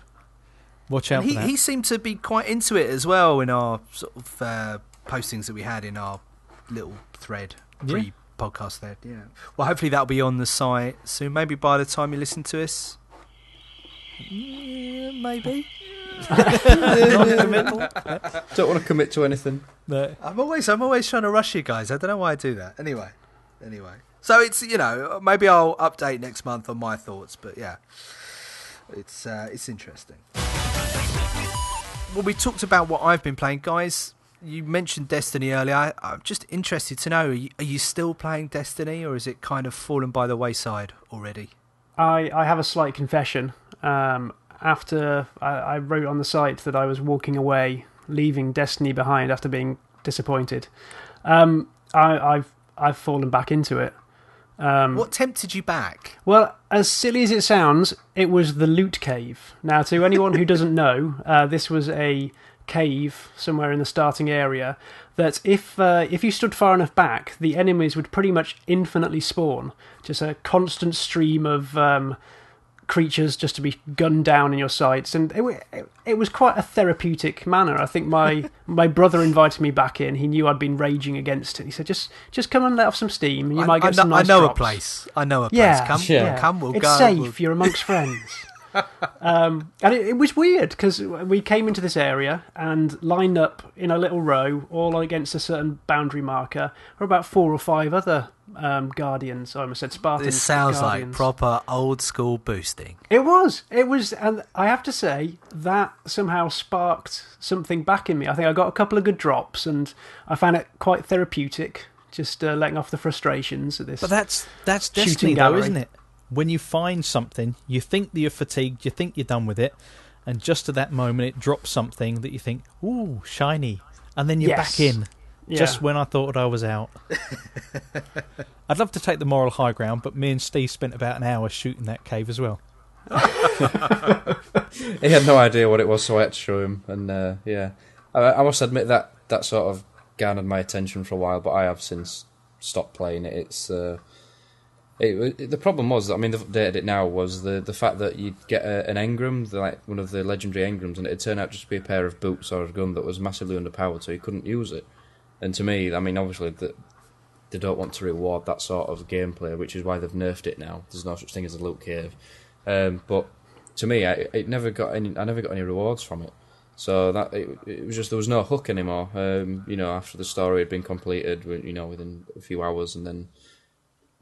watch out for that. He seemed to be quite into it as well in our sort of postings that we had in our little thread, podcast thread. Yeah. Well, hopefully that'll be on the site soon. Maybe by the time you listen to us. Yeah, maybe. Don't want to commit to anything. No. I'm always trying to rush you guys. I don't know why I do that. Anyway. So it's maybe I'll update next month on my thoughts, but yeah. It's interesting. Well, we talked about what I've been playing, guys. You mentioned Destiny earlier. I'm just interested to know, are you still playing Destiny, or is it kind of fallen by the wayside already? I have a slight confession. After I wrote on the site that I was walking away, leaving Destiny behind after being disappointed, I've fallen back into it. What tempted you back? Well, as silly as it sounds, it was the loot cave. Now, to anyone who doesn't know, this was a cave somewhere in the starting area that if you stood far enough back, the enemies would pretty much infinitely spawn. Just a constant stream of creatures just to be gunned down in your sights, and it was quite a therapeutic manner. I think my brother invited me back in. He knew I'd been raging against it. He said, just come and let off some steam, and you might get some nice drops. I know a place. Yeah, Come, we'll it's go. safe. You're amongst friends. And it was weird because we came into this area and lined up in a little row, all against a certain boundary marker, or about 4 or 5 other Guardians. I almost said Spartans. This sounds Guardians. like proper old school boosting. It was, and I have to say that somehow sparked something back in me. I think I got a couple of good drops, and I found it quite therapeutic, just letting off the frustrations of this. But that's Destiny, though, isn't it? When you find something, you think that you're fatigued, you think you're done with it, and just at that moment it drops something that you think, ooh, shiny, and then you're back in. Yeah. Just when I thought I was out. I'd love to take the moral high ground, but me and Steve spent about an hour shooting that cave as well. He had no idea what it was, so I had to show him. And I must admit that sort of garnered my attention for a while, but I have since stopped playing it. It's the problem was that, I mean, they've updated it now, was the fact that you'd get an engram, like one of the legendary engrams, and it'd turn out just to be a pair of boots or a gun that was massively underpowered, so you couldn't use it. And to me, I mean, obviously, they don't want to reward that sort of gameplay, which is why they've nerfed it now. There's no such thing as a loot cave. But to me, I never got any rewards from it. So that it was just, there was no hook anymore. After the story had been completed, within a few hours, and then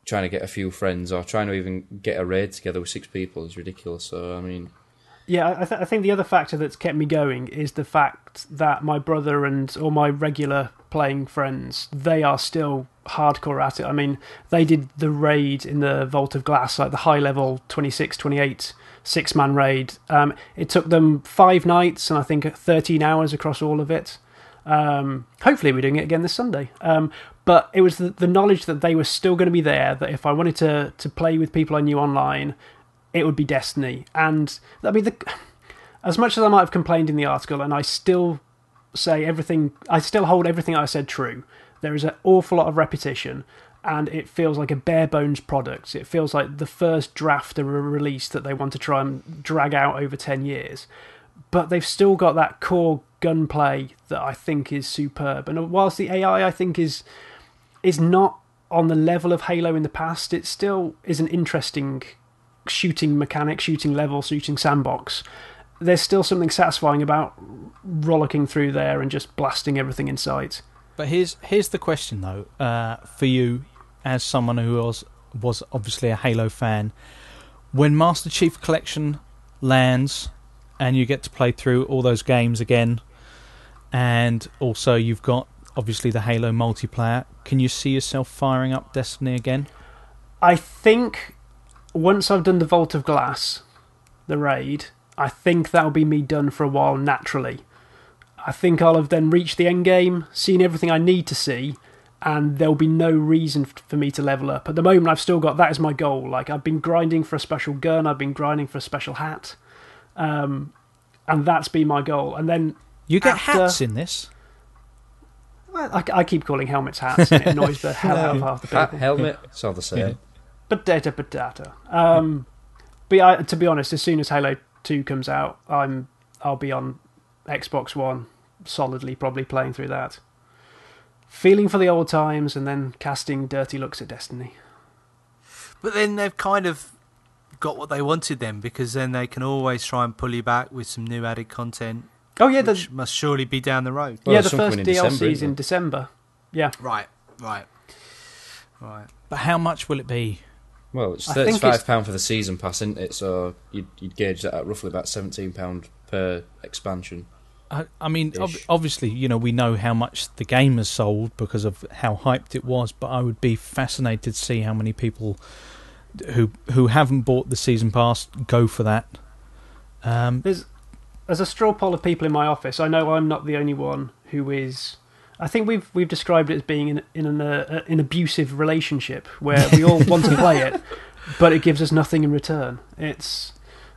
trying to get a few friends or trying to even get a raid together with 6 people is ridiculous. So I mean, yeah, I think the other factor that's kept me going is the fact that my brother and all my regular playing friends, they are still hardcore at it. I mean, they did the raid in the Vault of Glass, like the high level 26, 28 6-man raid. It took them 5 nights and I think 13 hours across all of it. Hopefully we're doing it again this Sunday. But it was the knowledge that they were still going to be there, that if I wanted to play with people I knew online, it would be Destiny. And I mean, as much as I might have complained in the article, and I still hold everything I said true, there is an awful lot of repetition, and it feels like a bare bones product. It feels like the first draft of a release that they want to try and drag out over 10 years. But they've still got that core gunplay that I think is superb. And whilst the AI I think is not on the level of Halo in the past, it still is an interesting shooting mechanic, shooting level, shooting sandbox. There's still something satisfying about rollicking through there and just blasting everything in sight. But here's the question, though, for you, as someone who was obviously a Halo fan. When Master Chief Collection lands and you get to play through all those games again, and also you've got, obviously, the Halo multiplayer, can you see yourself firing up Destiny again? I think once I've done the Vault of Glass, the raid, I think that'll be me done for a while naturally. I think I'll have then reached the end game, seen everything I need to see, and there'll be no reason for me to level up. At the moment, I've still got, that is my goal. Like, I've been grinding for a special gun, I've been grinding for a special hat, and that's been my goal. And then you get hats in this? I keep calling helmets hats, and it annoys the hell out of half the people. Hat, helmet, it's all the same. Potato. But yeah, to be honest, as soon as Halo 2 comes out, I'll be on Xbox One solidly, probably playing through that, feeling for the old times, and then casting dirty looks at Destiny. But then they've kind of got what they wanted then, because then they can always try and pull you back with some new added content. Oh yeah, which must surely be down the road. Well, yeah, the first DLC is in December. Yeah, right. But how much will it be? Well, it's £35 for the season pass, isn't it? So you'd gauge that at roughly about £17 per expansion. I mean, obviously, we know how much the game has sold because of how hyped it was, but I would be fascinated to see how many people who haven't bought the season pass go for that. There's a straw poll of people in my office. I know I'm not the only one who is I think we've described it as being in an abusive relationship where we all want to play it, but it gives us nothing in return.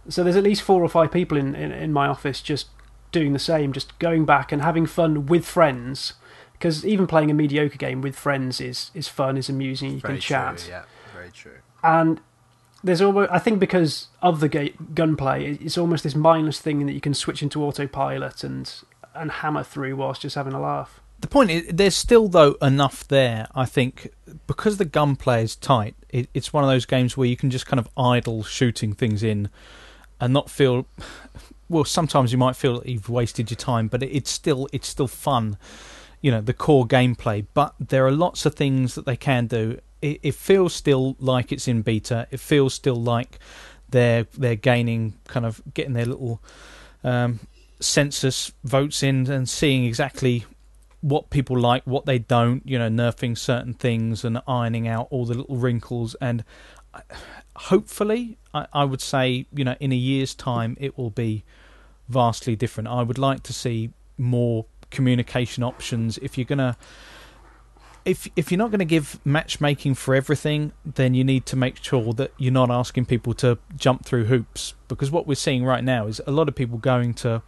So there's at least 4 or 5 people in my office just doing the same, just going back and having fun with friends. Because even playing a mediocre game with friends is fun, is amusing. You can chat. True, yeah, very true. And there's almost, I think, because of the gunplay, it's almost this mindless thing that you can switch into autopilot and hammer through whilst just having a laugh. The point is, there's still, though, enough there, I think, because the gunplay is tight. It's one of those games where you can just kind of idle shooting things in and not feel... Well, sometimes you might feel that you've wasted your time, but it's still fun, the core gameplay. But there are lots of things that they can do. It feels still like it's in beta. It feels still like they're getting their little census votes in and seeing exactly what people like, what they don't, nerfing certain things and ironing out all the little wrinkles. And hopefully, I would say, in a year's time, it will be vastly different. I would like to see more communication options. If you're not going to give matchmaking for everything, then you need to make sure that you're not asking people to jump through hoops. Because what we're seeing right now is a lot of people going to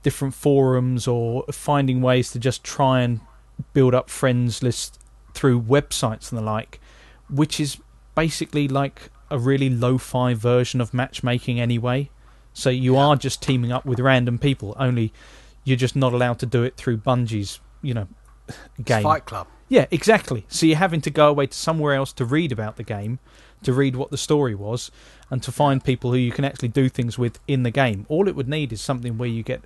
different forums or finding ways to just try and build up friends lists through websites and the like, which is basically like a really lo-fi version of matchmaking anyway. So you are just teaming up with random people, only you're just not allowed to do it through Bungie's, game. It's Fight Club. Yeah, exactly. So you're having to go away to somewhere else to read about the game, to read what the story was, and to find people who you can actually do things with in the game. All it would need is something where you get,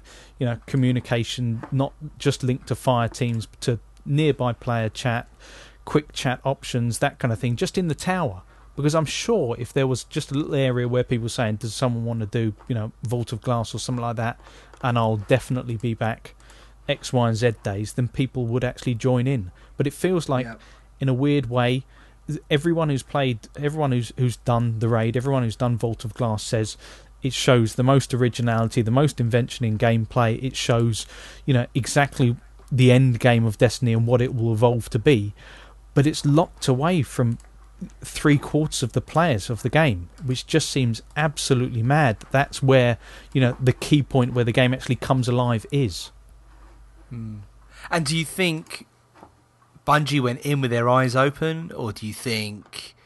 communication not just linked to fire teams, but to nearby player chat, quick chat options, that kind of thing, just in the tower. Because I'm sure if there was just a little area where people were saying, does someone want to do, Vault of Glass or something like that, and I'll definitely be back X, Y, and Z days, then people would actually join in. But it feels like, in a weird way, everyone who's done the raid, everyone who's done Vault of Glass says it shows the most originality, the most invention in gameplay. It shows, exactly the end game of Destiny and what it will evolve to be. But it's locked away from 3/4 of the players of the game, which just seems absolutely mad. That's where, the key point where the game actually comes alive is. And do you think Bungie went in with their eyes open, or do you think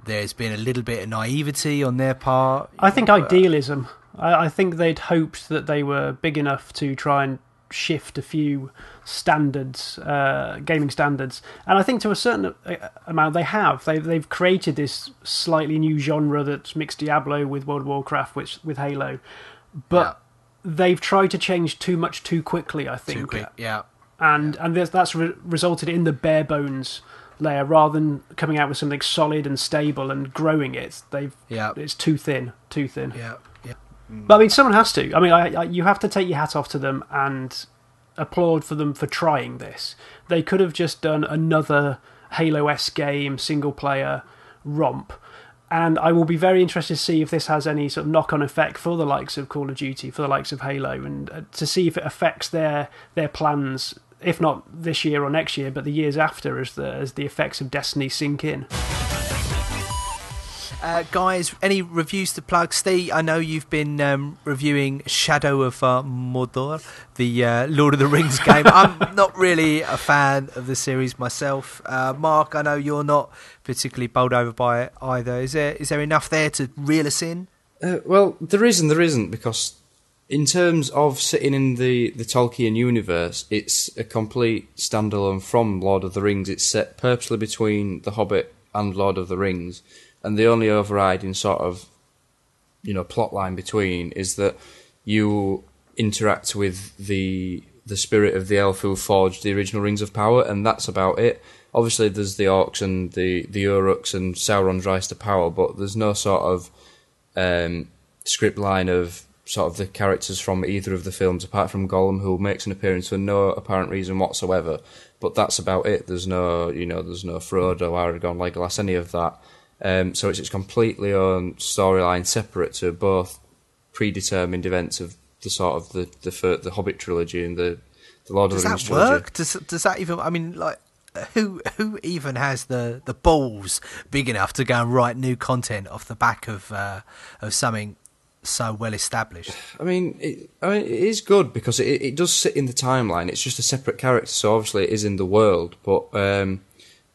there's been a little bit of naivety on their part? I think idealism. I think they'd hoped that they were big enough to try and shift a few standards, gaming standards, and I think to a certain amount they have. They've created this slightly new genre that's mixed Diablo with World of Warcraft, with Halo, but they've tried to change too much too quickly. I think. Too quick, yeah. And that's resulted in the bare bones layer rather than coming out with something solid and stable and growing it. It's too thin. Yeah. But I mean, someone has to. I mean, you have to take your hat off to them and applaud for them for trying this. They could have just done another Halo-esque game, single player romp. And I will be very interested to see if this has any sort of knock-on effect for the likes of Call of Duty, for the likes of Halo, and to see if it affects their plans, if not this year or next year, but the years after, as the effects of Destiny sink in. Guys, any reviews to plug? Steve, I know you've been reviewing Shadow of Mordor, the Lord of the Rings game. I'm not really a fan of the series myself. Mark, I know you're not particularly bowled over by it either. Is there enough there to reel us in? Well, there isn't, because in terms of sitting in the Tolkien universe, it's a complete standalone from Lord of the Rings. It's set purposely between The Hobbit and Lord of the Rings. And the only overriding sort of, plot line between is that you interact with the spirit of the elf who forged the original Rings of Power, and that's about it. Obviously, there's the orcs and the Uruks and Sauron's rise to power, but there's no sort of script line of sort of the characters from either of the films, apart from Gollum, who makes an appearance for no apparent reason whatsoever. But that's about it. There's no Frodo, Aragorn, Legolas, any of that. So it's completely own storyline, separate to both predetermined events of the sort of the Hobbit trilogy and the the Lord of the Rings Does that trilogy. work? Does that even? I mean, like, who even has the balls big enough to go and write new content off the back of something so well established? I mean, it is good because it does sit in the timeline. It's just a separate character, so obviously it is in the world. But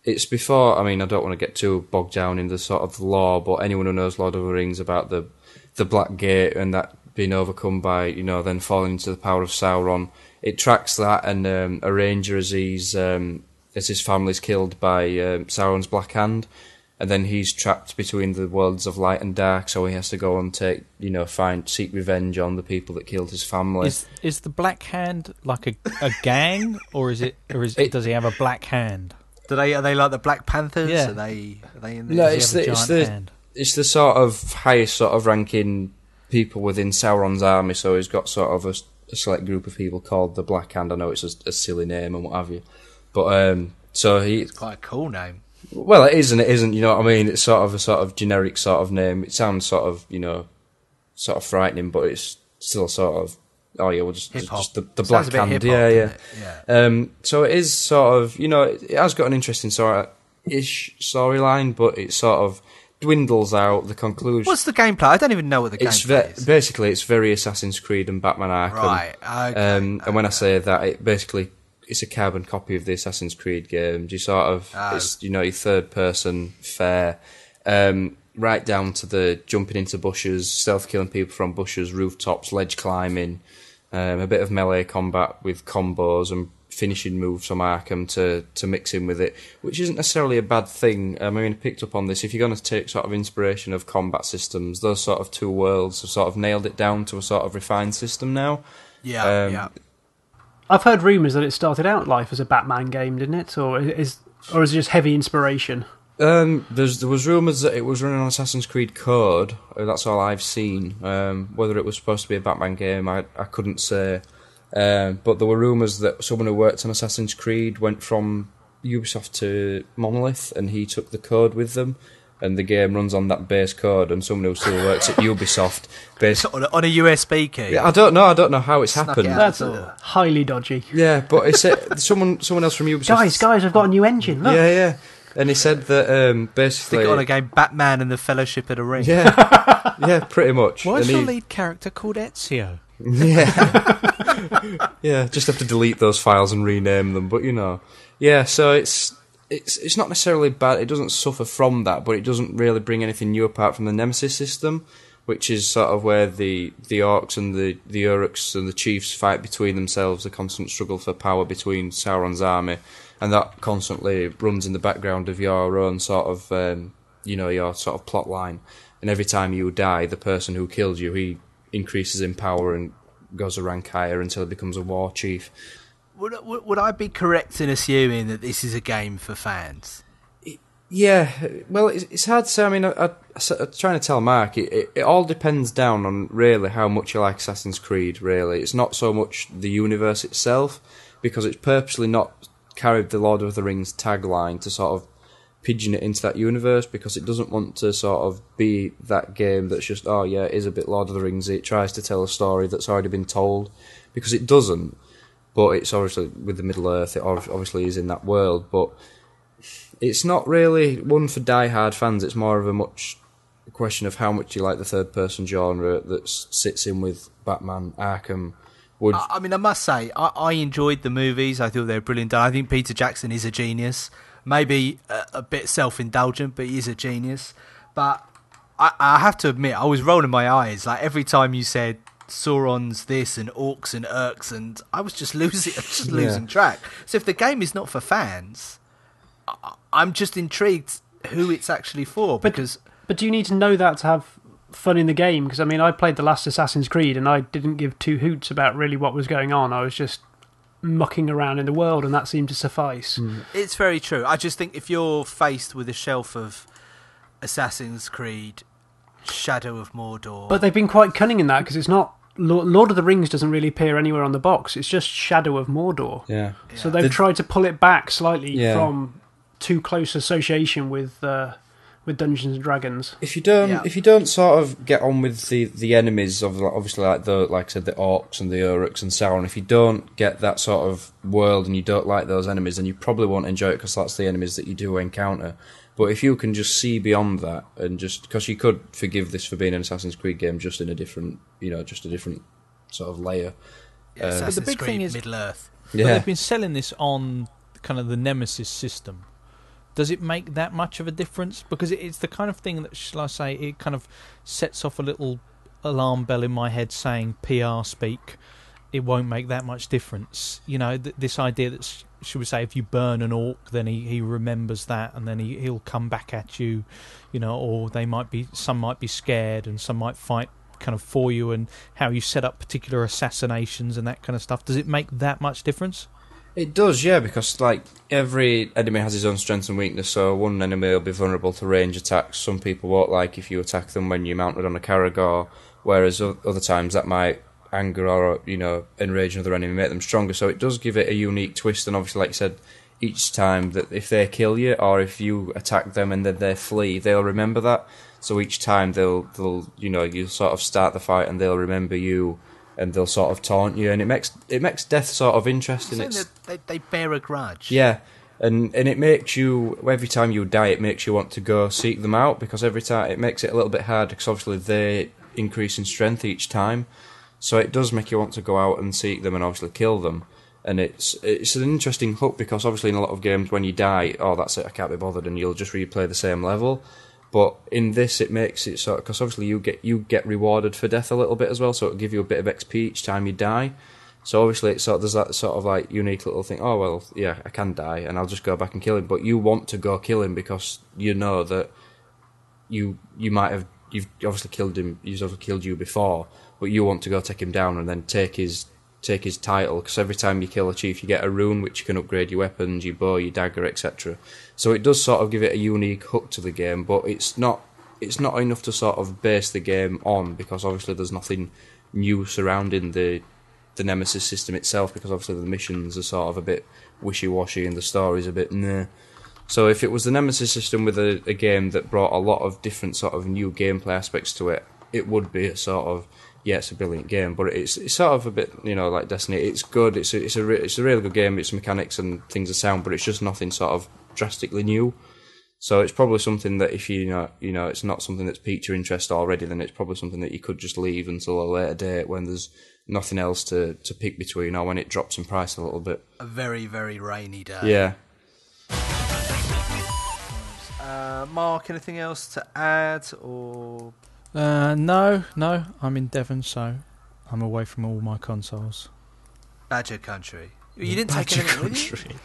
it's before. I mean, I don't want to get too bogged down in the sort of lore, but anyone who knows Lord of the Rings about the Black Gate and that being overcome by, then falling into the power of Sauron, it tracks that, and a ranger as his family's killed by Sauron's Black Hand. And then he's trapped between the worlds of light and dark, so he has to go and seek revenge on the people that killed his family. Is the Black Hand like a gang, or does he have a black hand? Are they like the Black Panthers? Yeah. Are they in there? No, Does he have a giant hand? It's the sort of highest sort of ranking people within Sauron's army, so he's got sort of a select group of people called the Black Hand. I know it's a silly name and what have you, but It's quite a cool name. Well, it is and it isn't, you know what I mean? It's sort of a sort of generic sort of name. It sounds sort of frightening, but it's still sort of, just the Black Hand. Yeah. So it is sort of, it has got an interesting sort of ish storyline, but it sort of dwindles out the conclusion. What's the gameplay? I don't even know what the gameplay is. Basically, it's very Assassin's Creed and Batman Arkham. Right, okay. And when I say that, it's a carbon copy of the Assassin's Creed games. You sort of, it's, your third person fare, right down to the jumping into bushes, stealth killing people from bushes, rooftops, ledge climbing, a bit of melee combat with combos and finishing moves from Arkham to mix in with it, which isn't necessarily a bad thing. I mean, I picked up on this. If you're going to take sort of inspiration of combat systems, those sort of two worlds have sort of nailed it down to a sort of refined system now. Yeah. I've heard rumours that it started out life as a Batman game, didn't it? Or is it just heavy inspiration? There was rumours that it was running on Assassin's Creed Code. That's all I've seen. Whether it was supposed to be a Batman game, I couldn't say. But there were rumours that someone who worked on Assassin's Creed went from Ubisoft to Monolith, and he took the code with them. And the game runs on that base code, and someone who still works at Ubisoft on a USB key. Yeah, I don't know how it's happened. That's highly dodgy. Yeah, but it's someone else from Ubisoft. Guys, I've got a new engine. Look. Yeah. And he said that basically stick it on a game, Batman and the Fellowship of the Ring. Yeah, pretty much. Why is your lead character called Ezio? Yeah, yeah. Just have to delete those files and rename them. But yeah. So it's not necessarily bad. It doesn't suffer from that, but it doesn't really bring anything new apart from the Nemesis system, which is sort of where the orcs and the Uruks and the chiefs fight between themselves, a constant struggle for power between Sauron's army, and that constantly runs in the background of your own sort of, your sort of plot line. And every time you die, the person who killed you, he increases in power and goes a rank higher until he becomes a war chief. Would I be correct in assuming that this is a game for fans? Yeah, well, it's hard to say. I mean, I'm trying to tell Mark, it all depends down on really how much you like Assassin's Creed, really. It's not so much the universe itself, because it's purposely not carried the Lord of the Rings tagline to sort of pigeon it into that universe, because it doesn't want to sort of be that game that's just, it is a bit Lord of the Rings. It tries to tell a story that's already been told, because it doesn't. But it's obviously, with the Middle-earth, it obviously is in that world. But it's not really one for die-hard fans. It's more of a question of how much you like the third-person genre that sits in with Batman, Arkham. I mean, I must say, I enjoyed the movies. I thought they were brilliant. I think Peter Jackson is a genius. Maybe a bit self-indulgent, but he is a genius. But I have to admit, I was rolling my eyes. Like, every time you said Sauron's this and orcs and urks, and I was just losing track. So if the game is not for fans, I'm just intrigued who it's actually for. But do you need to know that to have fun in the game? Because I mean, I played the last Assassin's Creed and I didn't give two hoots about really what was going on. I was just mucking around in the world, and that seemed to suffice. It's very true. I just think if you're faced with a shelf of Assassin's Creed, Shadow of Mordor, but they've been quite cunning in that, because it's not Lord of the Rings doesn't really appear anywhere on the box. It's just Shadow of Mordor. Yeah. So they've tried to pull it back slightly from too close association with with Dungeons and Dragons. If you don't sort of get on with the enemies of obviously like I said, the orcs and the uruks and Sauron, if you don't get that sort of world and you don't like those enemies, then you probably won't enjoy it because that's the enemies that you do encounter. But if you can just see beyond that and just because you could forgive this for being an Assassin's Creed game, just in a different, just a different sort of layer. Assassin's the big Creed thing is Middle-earth. But they've been selling this on kind of the Nemesis system. Does it make that much of a difference? Because it's the kind of thing that, shall I say, it kind of sets off a little alarm bell in my head saying PR speak. It won't make that much difference. This idea that, should we say, if you burn an orc, then he remembers that, and then he'll come back at you, or some might be scared, and some might fight kind of for you, and how you set up particular assassinations and that kind of stuff. Does it make that much difference? It does, yeah, because like every enemy has his own strengths and weakness. So one enemy will be vulnerable to range attacks. Some people won't like if you attack them when you're mounted on a Caragor, whereas other times that might anger or enrage another enemy, make them stronger. So it does give it a unique twist. And obviously, like I said, each time that if they kill you or if you attack them and then they flee, they'll remember that. So each time they'll you sort of start the fight and they'll remember you. And they'll sort of taunt you, and it makes death sort of interesting. They bear a grudge. Yeah, and it makes you, every time you die, it makes you want to go seek them out, because every time it makes it a little bit hard, because obviously they increase in strength each time, so it does make you want to go out and seek them and obviously kill them. And it's an interesting hook, because obviously in a lot of games when you die, oh that's it, I can't be bothered, and you'll just replay the same level. But in this, it makes it sort of, because obviously you get rewarded for death a little bit as well, so it'll give you a bit of XP each time you die. So obviously it sort of, there's that sort of like unique little thing. Oh well, yeah, I can die, and I'll just go back and kill him. But you want to go kill him because you know that you've obviously killed him. He's obviously killed you before, but you want to go take him down and then take his title, because every time you kill a chief you get a rune which can upgrade your weapons, your bow, your dagger, etc. So it does sort of give it a unique hook to the game, but it's not enough to sort of base the game on, because obviously there's nothing new surrounding the Nemesis system itself, because obviously the missions are sort of a bit wishy-washy and the story's a bit meh. So if it was the Nemesis system with a game that brought a lot of different sort of new gameplay aspects to it, it would be a sort of, yeah, it's a brilliant game, but it's sort of a bit, like Destiny. It's good. It's a really good game. Its mechanics and things are sound, but it's just nothing sort of drastically new. So it's probably something that if it's not something that's piqued your interest already, then it's probably something that you could just leave until a later date when there's nothing else to pick between, or when it drops in price a little bit. A very, very rainy day. Yeah. Mark, anything else to add or? No. I'm in Devon, so I'm away from all my consoles. Badger country. You didn't take anything with you?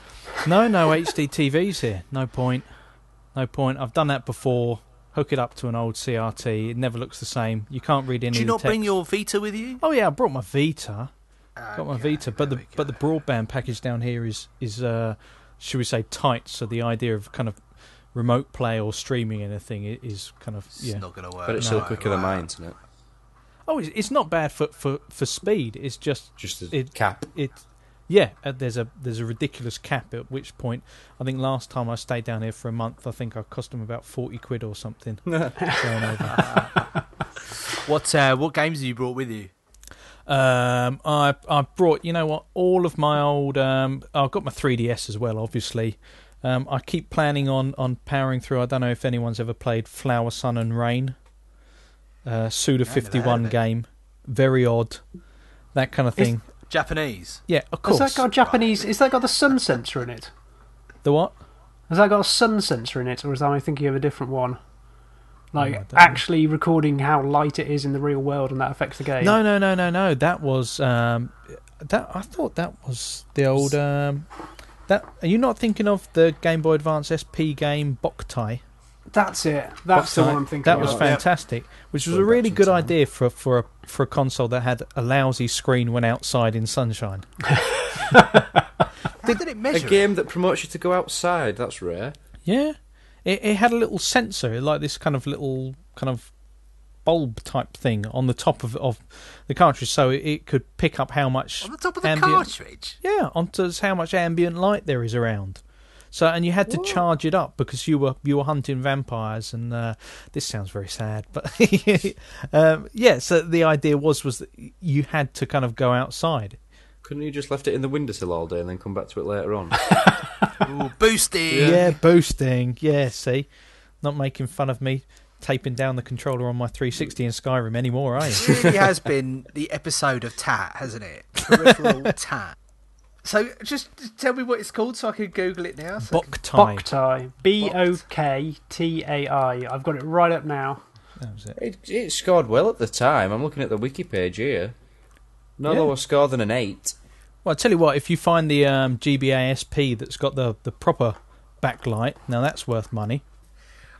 No HD TVs here. No point. I've done that before. Hook it up to an old CRT. It never looks the same. You can't read any. Did you of the not text. bring your Vita with you? Oh yeah, I brought my Vita. Got my Vita, but the go. broadband package down here is should we say tight? So the idea of kind of remote play or streaming anything is kind of It's not going to work. But it's still quicker than my internet. Oh, it's not bad for speed. It's just a cap. There's a ridiculous cap, at which point I think last time I stayed down here for a month, I think I cost them about 40 quid or something. Going over. What games have you brought with you? I brought, all of my old. I've got my 3DS as well, obviously. I keep planning on powering through. I don't know if anyone's ever played Flower, Sun and Rain. Suda 51 game, very odd, that kind of thing. Japanese? Yeah, of course. Has that got Japanese? Has that got the sun sensor in it? The what? Has that got a sun sensor in it, or is I thinking of a different one? Like don't actually recording how light it is in the real world, and that affects the game. No. That was I thought that was the old. That are you not thinking of the Game Boy Advance SP game Boktai? That's it. That's the one I'm thinking That of. was fantastic, which was a really good idea for a console that had a lousy screen when outside in sunshine. Did it measure? A game that promotes you to go outside. That's rare. Yeah, it had a little sensor, like this kind of little kind of bulb type thing on the top of the cartridge, so it could pick up how much on the top of the cartridge. Yeah, onto how much ambient light there is around. So, and you had to charge it up because you were hunting vampires, and this sounds very sad, but yeah. So the idea was that you had to kind of go outside. Couldn't you just left it in the windowsill all day and then come back to it later on? Ooh, boosting. Yeah, boosting. Yeah, see, not making fun of me taping down the controller on my 360 in Skyrim anymore, are you? It really has been the episode of Tat, hasn't it? Peripheral Tat. So just tell me what it's called so I can Google it now. So Boktai. Boktai. I've got it right up now. That was it. It scored well at the time. I'm looking at the wiki page here. No lower score than an 8. Well, I'll tell you what, if you find the GBA SP that's got the proper backlight, now that's worth money.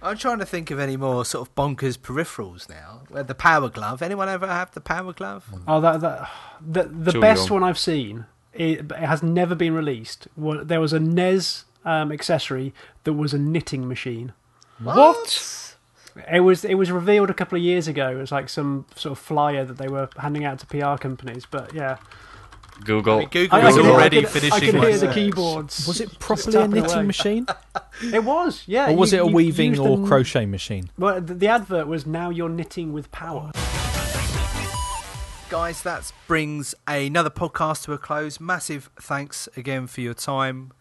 I'm trying to think of any more sort of bonkers peripherals now. The Power Glove. Anyone ever have the Power Glove? Oh, the best one I've seen. It has never been released. There was a NES accessory that was a knitting machine. What? It was revealed a couple of years ago. It was like some sort of flyer that they were handing out to PR companies. But yeah, Google. I mean, Google is already finishing. I can my hear the search. keyboards. Was it properly a knitting machine? It was, yeah. Or was it a you weaving used or the- crochet machine? Well, the advert was "Now you're knitting with power." Guys, that brings another podcast to a close. Massive thanks again for your time.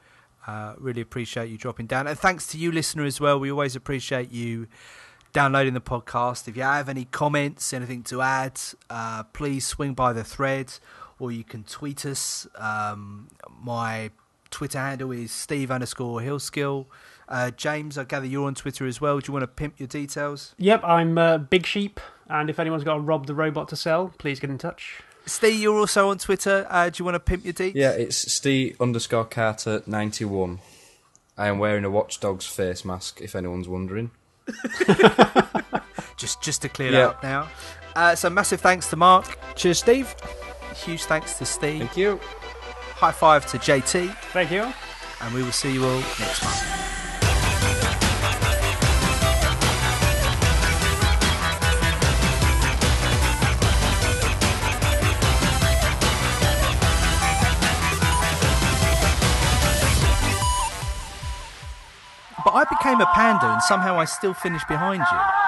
Really appreciate you dropping down. And thanks to you, listener, as well. We always appreciate you downloading the podcast. If you have any comments, anything to add, please swing by the thread, or you can tweet us. My Twitter handle is Steve_Hillskill. James, I gather you're on Twitter as well. Do you want to pimp your details? Yep, I'm Big Sheep, and if anyone's got a Rob the Robot to sell, please get in touch. Steve, you're also on Twitter. Do you want to pimp your deets? Yeah, it's Steve_Carter91. I am wearing a Watch Dogs face mask, if anyone's wondering. Just to clear that up now. So massive thanks to Mark. Cheers, Steve. Huge thanks to Steve. Thank you. High five to JT. Thank you. And we will see you all next month. But I became a panda and somehow I still finished behind you.